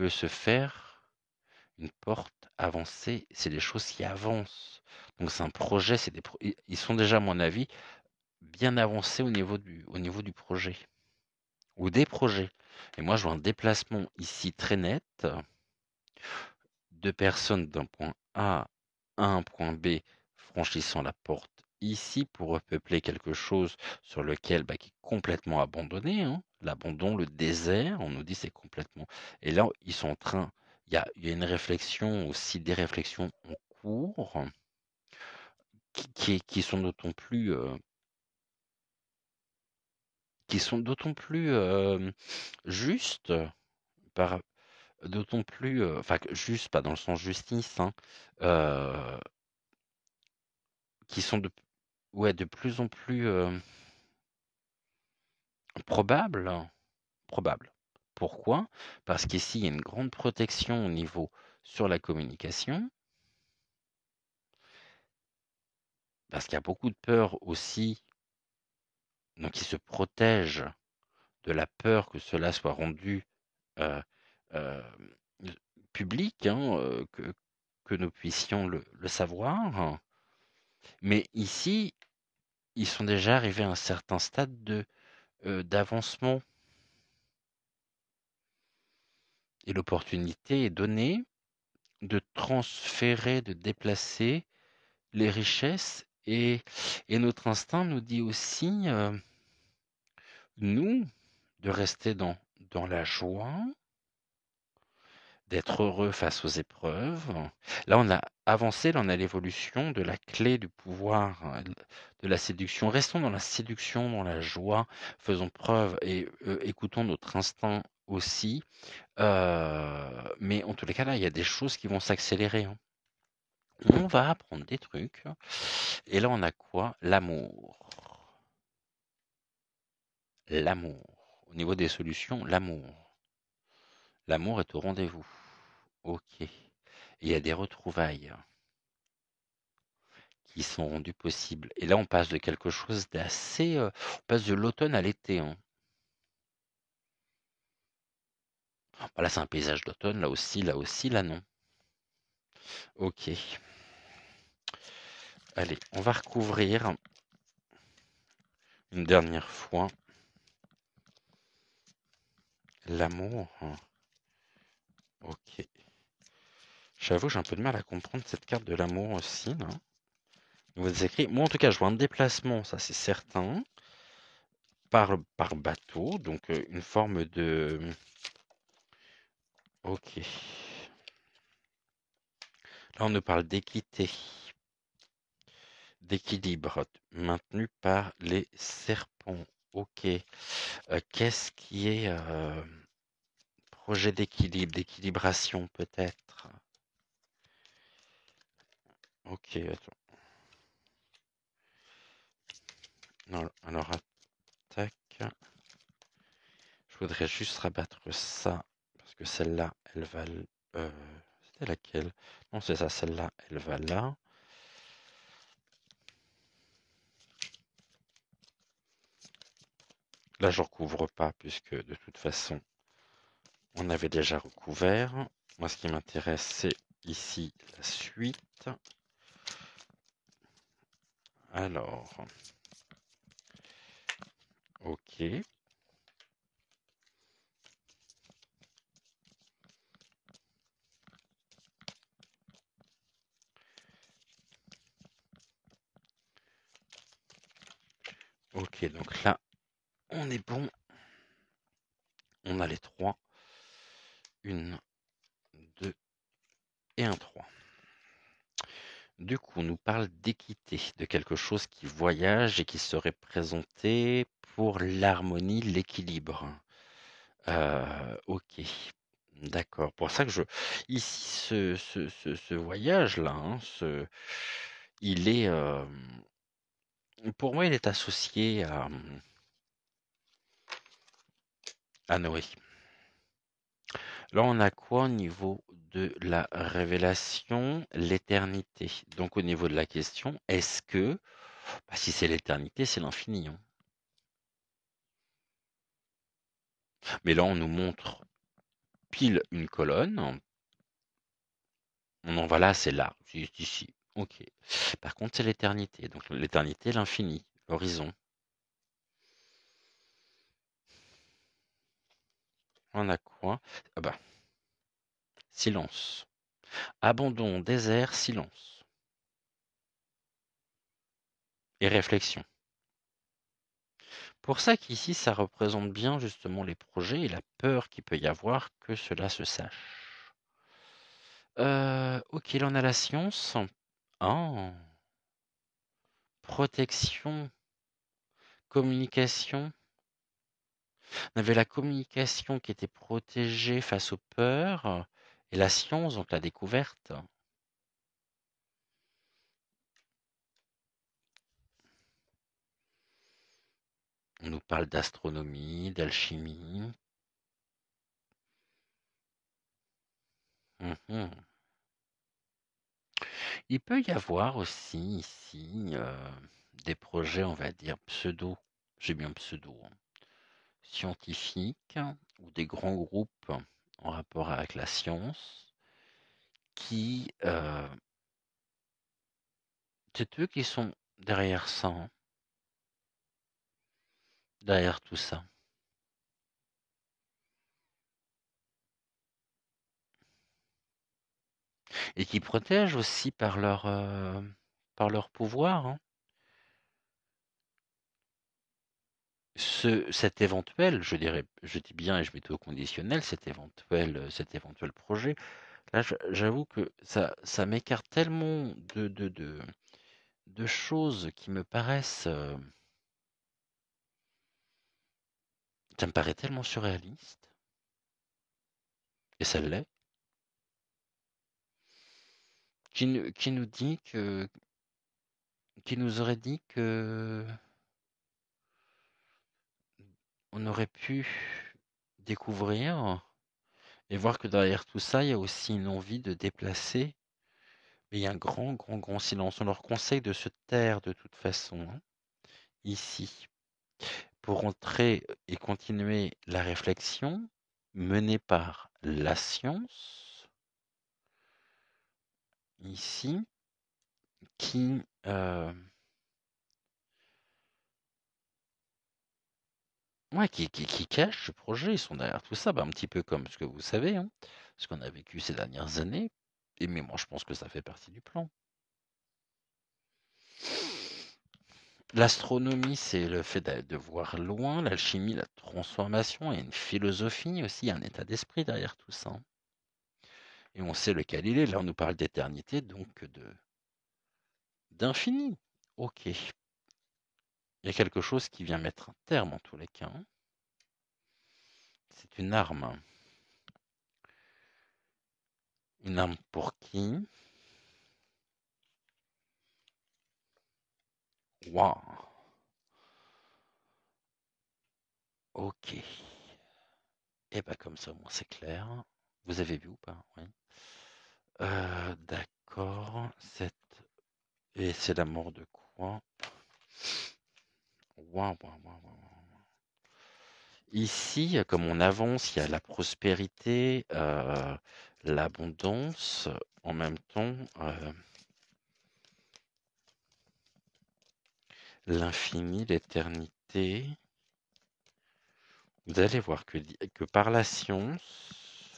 A: se faire, une porte avancée, c'est des choses qui avancent. Donc c'est un projet, ils sont déjà, à mon avis, bien avancés au niveau du projet, ou des projets. Et moi, je vois un déplacement ici très net, de personnes d'un point A à un point B franchissant la porte ici pour repeupler quelque chose sur lequel qui est complètement abandonné, hein. L'abandon, le désert, on nous dit c'est complètement. Et là, ils sont en train, il y a une réflexion aussi, des réflexions en cours qui sont d'autant plus justes, par, d'autant plus, enfin juste, pas dans le sens justice, hein, euh, qui sont de plus en plus probables. Probables. Pourquoi? Parce qu'ici, il y a une grande protection au niveau sur la communication, parce qu'il y a beaucoup de peur aussi, donc ils se protègent de la peur que cela soit rendu euh, euh, public, hein, que nous puissions le savoir. Mais ici, ils sont déjà arrivés à un certain stade d'avancement. Et l'opportunité est donnée de transférer, de déplacer les richesses. Et notre instinct nous dit aussi, nous, de rester dans la joie, d'être heureux face aux épreuves. Là, on a avancé, là, on a l'évolution de la clé du pouvoir, de la séduction. Restons dans la séduction, dans la joie, faisons preuve et écoutons notre instinct aussi. Mais en tous les cas, là, il y a des choses qui vont s'accélérer, hein. On va apprendre des trucs. Et là, on a quoi? L'amour. L'amour. Au niveau des solutions, l'amour. L'amour est au rendez-vous. Ok. Il y a des retrouvailles qui sont rendues possibles. Et là, on passe de quelque chose d'assez... on passe de l'automne à l'été, hein. Là, c'est un paysage d'automne. Là aussi, là non. Ok. Allez, on va recouvrir une dernière fois l'amour. Ok. J'avoue, j'ai un peu de mal à comprendre cette carte de l'amour aussi, là. Vous écrits. Moi, en tout cas, je vois un déplacement, ça c'est certain, par bateau, donc une forme de... Ok. Là, on nous parle d'équité, d'équilibre, maintenu par les serpents. Ok. Qu'est-ce qui est projet d'équilibre, d'équilibration peut-être? Ok, attends. Non, alors attaque. Je voudrais juste rabattre ça, parce que celle-là, elle va... c'était laquelle? Non, c'est ça, celle-là, elle va là. Là, je recouvre pas, puisque de toute façon, on avait déjà recouvert. Moi, ce qui m'intéresse, c'est ici la suite. Alors, ok. Ok, donc là, on est bon. On a les 3. 1, 2 et un 3. Du coup, on nous parle d'équité, de quelque chose qui voyage et qui serait présenté pour l'harmonie, l'équilibre. Ok, d'accord. Pour ça que ici, ce voyage-là, hein, il est, pour moi, il est associé à Noé. Là, on a quoi au niveau de la révélation? L'éternité. Donc, au niveau de la question, est-ce que, si c'est l'éternité, c'est l'infini, hein. Mais là, on nous montre pile une colonne. On en va là, c'est là, c'est ici. Ok. Par contre, c'est l'éternité. Donc, l'éternité, l'infini, l'horizon. On a quoi? Ah bah, silence. Abandon, désert, silence. Et réflexion. Pour ça qu'ici, ça représente bien justement les projets et la peur qu'il peut y avoir que cela se sache. Ok, là on a la science. Ah, protection, communication. On avait la communication qui était protégée face aux peurs et la science, donc la découverte. On nous parle d'astronomie, d'alchimie. Mhm. Il peut y avoir aussi ici des projets, on va dire, pseudo, j'ai bien pseudo, hein, scientifiques ou des grands groupes en rapport avec la science qui, c'est eux qui sont derrière ça, hein, derrière tout ça. Et qui protègent aussi par leur pouvoir, hein, cet éventuel, je dirais, je dis bien et je mets tout au conditionnel, cet éventuel projet. Là, j'avoue que ça m'écarte tellement de choses qui me paraissent, ça me paraît tellement surréaliste, et ça l'est, qui nous dit qui nous aurait dit que on aurait pu découvrir et voir que derrière tout ça, il y a aussi une envie de déplacer, mais il y a un grand, grand, grand silence. On leur conseille de se taire de toute façon, hein, ici, pour entrer et continuer la réflexion menée par la science, ici, qui, ouais, qui cache ce projet. Ils sont derrière tout ça, un petit peu comme ce que vous savez, hein, ce qu'on a vécu ces dernières années. Mais moi, je pense que ça fait partie du plan. L'astronomie, c'est le fait de voir loin, l'alchimie, la transformation, il y a une philosophie aussi, un état d'esprit derrière tout ça. Et on sait lequel il est. Là, on nous parle d'éternité, donc d'infini. Ok. Il y a quelque chose qui vient mettre un terme en tous les cas. C'est une arme. Une arme pour qui? Waouh. Ok. Et bah comme ça, moi c'est clair. Vous avez vu ou pas? Oui. D'accord. Et c'est la mort de quoi? Waouh, waouh, waouh, waouh. Ici, comme on avance, il y a la prospérité, l'abondance, en même temps, l'infini, l'éternité. Vous allez voir que par la science,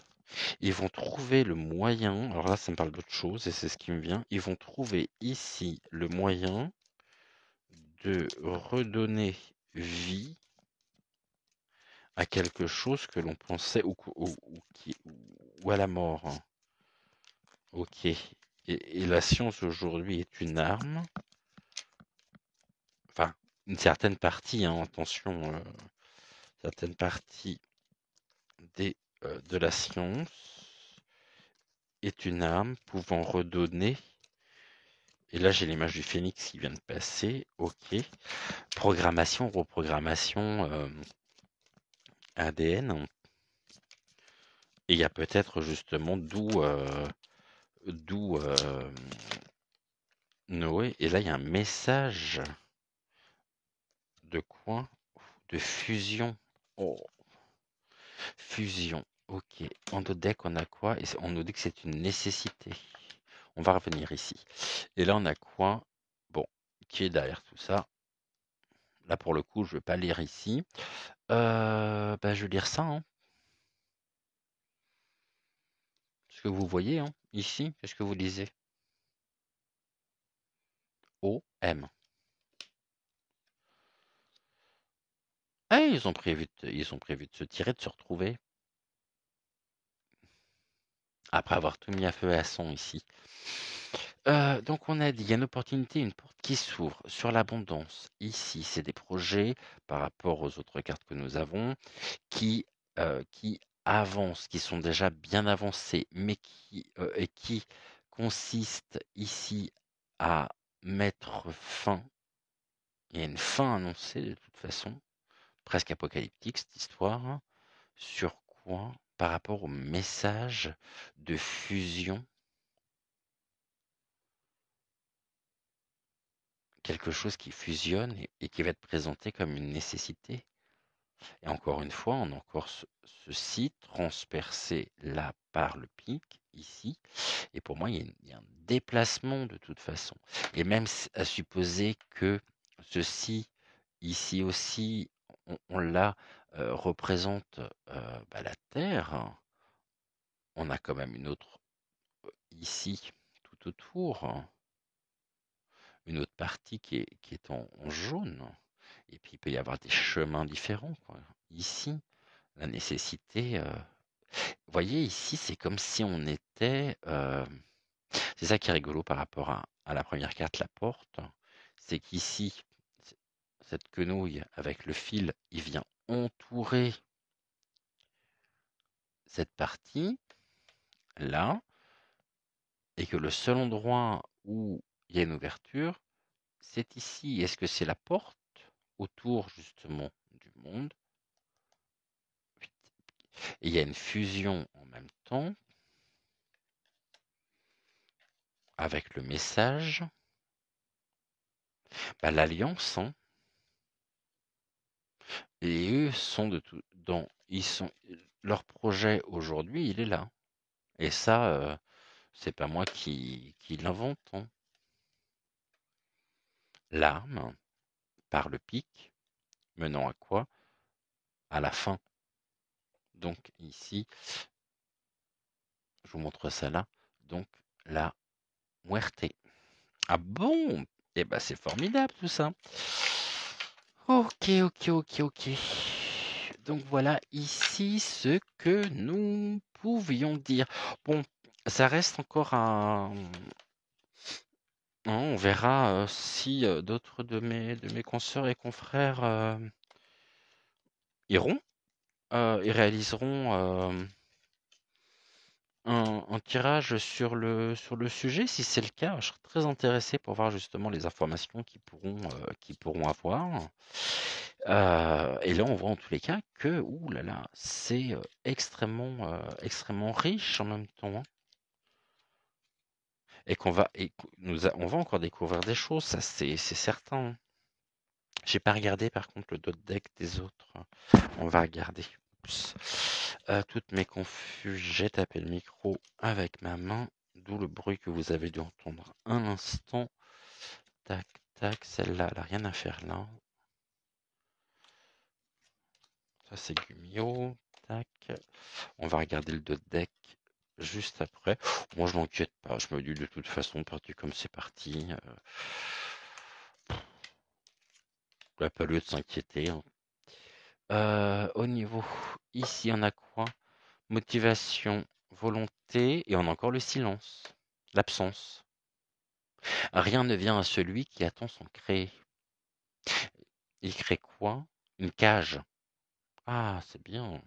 A: ils vont trouver le moyen, alors là ça me parle d'autre chose et c'est ce qui me vient, ils vont trouver ici le moyen de redonner vie à quelque chose que l'on pensait ou à la mort. Ok. Et la science aujourd'hui est une arme, enfin une certaine partie, hein, attention, certaine partie de la science est une arme pouvant redonner. Et là, j'ai l'image du phénix qui vient de passer. Ok. Programmation, reprogrammation ADN. Et il y a peut-être justement d'où Noé. Et là, il y a un message de quoi? De fusion. Oh, fusion. Ok. En notre deck, on a quoi? Et on nous dit que c'est une nécessité. On va revenir ici. Et là, on a quoi? Bon, qui est derrière tout ça? Là, pour le coup, je ne vais pas lire ici. Bah, je vais lire ça. Hein. Ce que vous voyez hein, ici, qu'est-ce que vous lisez? O-M. Ah, ils ont prévu de se tirer, de se retrouver. Après avoir tout mis à feu et à son ici. Donc on a dit, il y a une opportunité, une porte qui s'ouvre sur l'abondance. Ici, c'est des projets par rapport aux autres cartes que nous avons qui avancent, qui sont déjà bien avancés, mais qui consistent ici à mettre fin. Il y a une fin annoncée de toute façon, presque apocalyptique cette histoire. Hein. Sur quoi? Par rapport au message de fusion. Quelque chose qui fusionne et qui va être présenté comme une nécessité. Et encore une fois, on a encore ceci transpercé là par le pic, ici. Et pour moi, il y a un déplacement de toute façon. Et même à supposer que ceci, ici aussi, on l'a, représente bah, la Terre, on a quand même une autre ici, tout autour, une autre partie qui est en jaune. Et puis il peut y avoir des chemins différents. Quoi. Ici, la nécessité. Vous voyez, ici, c'est comme si on était. C'est ça qui est rigolo par rapport à la première carte, la porte. C'est qu'ici, cette quenouille avec le fil, il vient entourer cette partie là, et que le seul endroit où il y a une ouverture, c'est ici. Est-ce que c'est la porte autour justement du monde? Et il y a une fusion en même temps avec le message, bah, l'alliance, hein, et eux sont de tout, leur projet aujourd'hui, il est là. Et ça, c'est pas moi qui l'invente. Hein. L'arme, par le pic, menant à quoi? À la fin. Donc ici, je vous montre ça là. Donc la muerte. Ah bon? Eh ben, c'est formidable tout ça. Ok, ok, ok, ok. Donc voilà ici ce que nous pouvions dire. Bon, ça reste encore un... On verra si d'autres de mes consoeurs et confrères iront et réaliseront un tirage sur le sujet. Si c'est le cas, je serais très intéressé pour voir justement les informations qu'ils pourront avoir. Et là, on voit en tous les cas que, ouh là là, c'est extrêmement riche en même temps, hein. Et on va encore découvrir des choses, ça c'est certain, hein. J'ai pas regardé par contre le deck des autres. On va regarder. Oups. Toutes mes confus, j'ai tapé le micro avec ma main, d'où le bruit que vous avez dû entendre un instant. Tac, tac, celle-là, elle a rien à faire là. Ça c'est Gumio. Tac. On va regarder le deck juste après. Moi je m'inquiète pas, je me dis de toute façon, parti comme c'est parti. Il n'y a pas lieu de s'inquiéter, hein. Au niveau, ici on a quoi? Motivation, volonté, et on a encore le silence, l'absence. Rien ne vient à celui qui attend son cré. Il crée quoi? Une cage. Ah, c'est bien.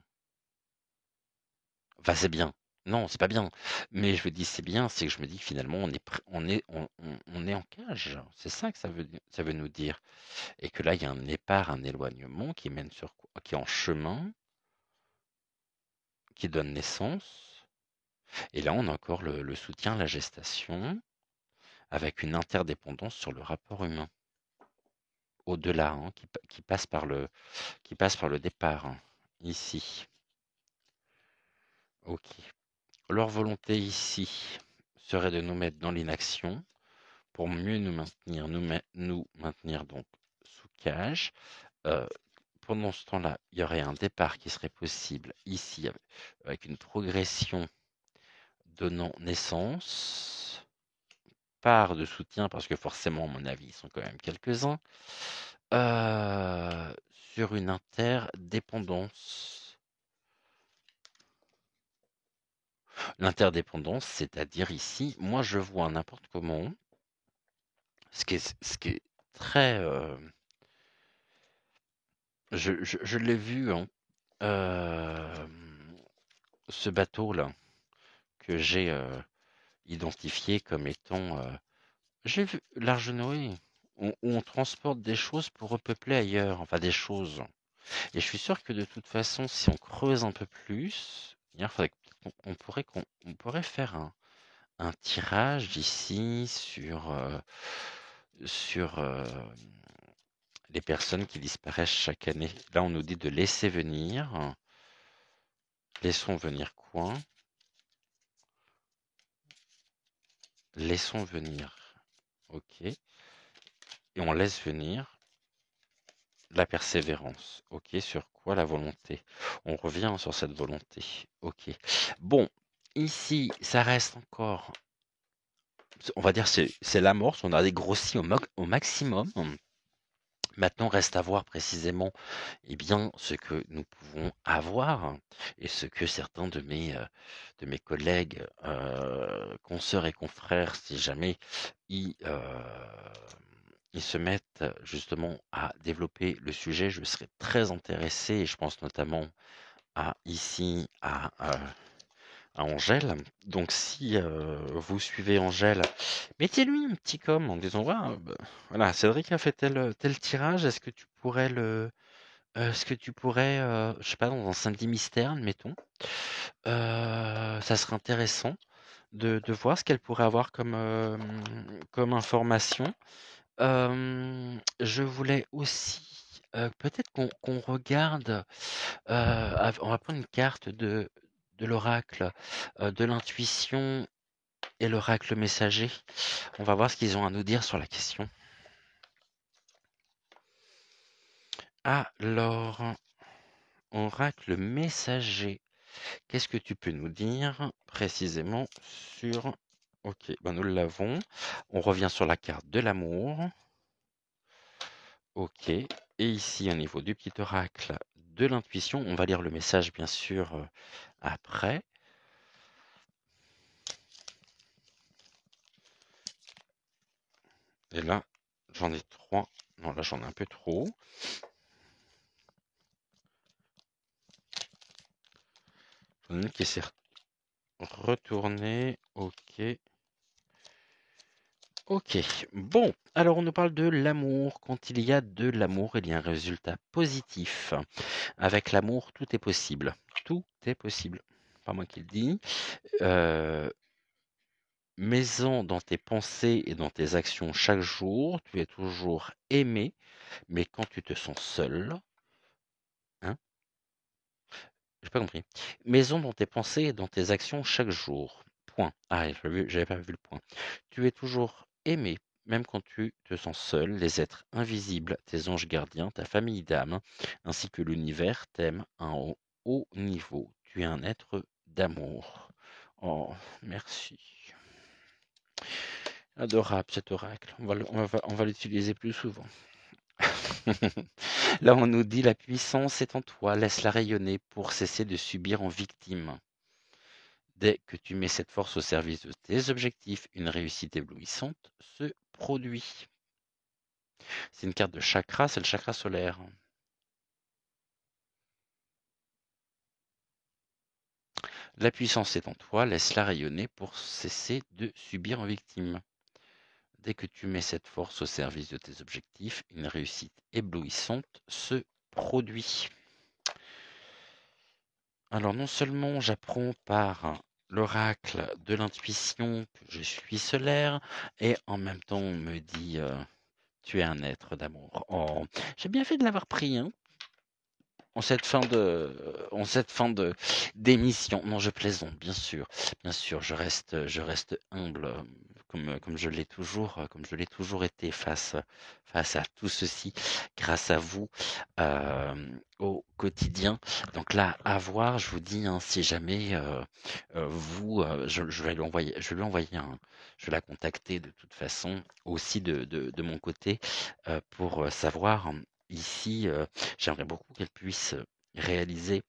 A: Enfin, c'est bien. Non, c'est pas bien. Mais je me dis c'est bien, c'est que je me dis que finalement on est en cage. C'est ça que ça veut nous dire. Et que là, il y a un départ, un éloignement qui mène sur quoi? Qui est en chemin, qui donne naissance. Et là, on a encore le soutien à la gestation, avec une interdépendance sur le rapport humain. Au-delà, hein, qui passe par le départ, hein, ici. Ok. Leur volonté ici serait de nous mettre dans l'inaction pour mieux nous maintenir donc sous cage. Pendant ce temps-là, il y aurait un départ qui serait possible ici avec une progression donnant naissance, part de soutien, parce que forcément, à mon avis, ils sont quand même quelques-uns, sur une interdépendance. L'interdépendance, c'est-à-dire ici, moi je vois n'importe comment, ce qui est très... je l'ai vu, hein, ce bateau-là, que j'ai identifié comme étant... j'ai vu l'Arche de Noé, où on transporte des choses pour repeupler ailleurs, enfin des choses. Et je suis sûr que de toute façon, si on creuse un peu plus, il faudrait on pourrait faire un tirage ici sur les personnes qui disparaissent chaque année. Là, on nous dit de laisser venir. Laissons venir quoi? Laissons venir. Ok. Et on laisse venir la persévérance. Ok. Sur quoi? La volonté. On revient sur cette volonté. Ok. Bon. Ici, ça reste encore... On va dire c'est l'amorce. On a dégrossi au maximum. Maintenant, reste à voir précisément ce que nous pouvons avoir et ce que certains de mes collègues, consoeurs et confrères, si jamais ils, ils se mettent justement à développer le sujet, je serais très intéressé et je pense notamment à Angèle. Donc si vous suivez Angèle, mettez-lui un petit com en disant voilà, Cédric a fait tel tirage, est-ce que tu pourrais, je sais pas, dans un samedi mystère, admettons, ça serait intéressant de voir ce qu'elle pourrait avoir comme information. Je voulais aussi, peut-être qu'on regarde, on va prendre une carte de l'oracle, de l'intuition et l'oracle messager. On va voir ce qu'ils ont à nous dire sur la question. Alors, oracle messager, qu'est-ce que tu peux nous dire précisément sur Ok, ben nous l'avons. On revient sur la carte de l'amour. Ok. Et ici, au niveau du petit oracle de l'intuition, on va lire le message, bien sûr, après. Et là, j'en ai 3. Non, là, j'en ai un peu trop. J'en ai une qui s'est retournée. Ok. Ok. Bon, alors on nous parle de l'amour. Quand il y a de l'amour, il y a un résultat positif. Avec l'amour, tout est possible. Tout est possible. Pas moi qui le dis. Mets-en dans tes pensées et dans tes actions chaque jour. Tu es toujours aimé, mais quand tu te sens seul, hein, j'ai pas compris. Mets-en dans tes pensées et dans tes actions chaque jour. Point. Ah, j'avais pas vu le point. Tu es toujours aimé, même quand tu te sens seul. Les êtres invisibles, tes anges gardiens, ta famille d'âme, ainsi que l'univers t'aiment à un haut niveau. Tu es un être d'amour. Oh, merci. Adorable cet oracle. On va l'utiliser plus souvent. Là, on nous dit la puissance est en toi, laisse-la rayonner pour cesser de subir en victime. Dès que tu mets cette force au service de tes objectifs, une réussite éblouissante se produit. C'est une carte de chakra, c'est le chakra solaire. La puissance est en toi, laisse-la rayonner pour cesser de subir en victime. Dès que tu mets cette force au service de tes objectifs, une réussite éblouissante se produit. Alors non seulement j'apprends par l'oracle de l'intuition que je suis solaire, et en même temps on me dit tu es un être d'amour. Oh, j'ai bien fait de l'avoir pris, hein, en cette fin de d'émission. Non, je plaisante, bien sûr, je reste humble, comme je l'ai toujours été face à tout ceci, grâce à vous au quotidien. Donc là, à voir, je vous dis, hein, si jamais je vais lui envoyer je vais la contacter de toute façon aussi de mon côté pour savoir ici. J'aimerais beaucoup qu'elle puisse réaliser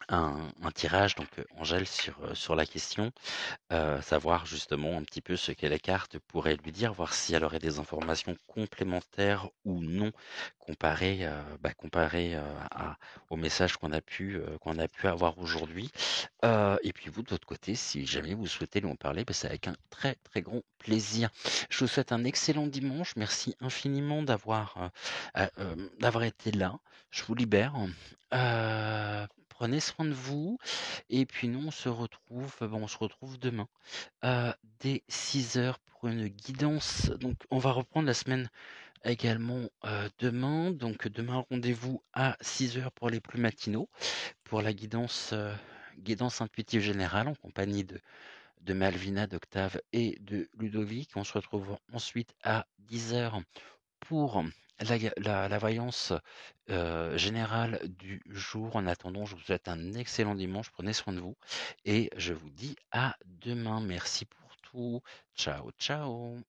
A: un tirage, donc Angèle, sur la question, savoir justement un petit peu ce que les cartes pourraient lui dire, voir si elle aurait des informations complémentaires ou non, comparé au message qu'on a pu avoir aujourd'hui. Et puis vous, de votre côté, si jamais vous souhaitez lui en parler, c'est avec un très très grand plaisir. Je vous souhaite un excellent dimanche. Merci infiniment d'avoir été là. Je vous libère. Prenez soin de vous. Et puis nous, on se retrouve demain dès 6 heures pour une guidance. Donc on va reprendre la semaine également demain. Donc demain, rendez-vous à 6 heures pour les plus matinaux, pour la guidance intuitive générale en compagnie de Malvina, d'Octave et de Ludovic. On se retrouve ensuite à 10 heures pour la voyance générale du jour. En attendant, je vous souhaite un excellent dimanche. Prenez soin de vous et je vous dis à demain. Merci pour tout. Ciao, ciao.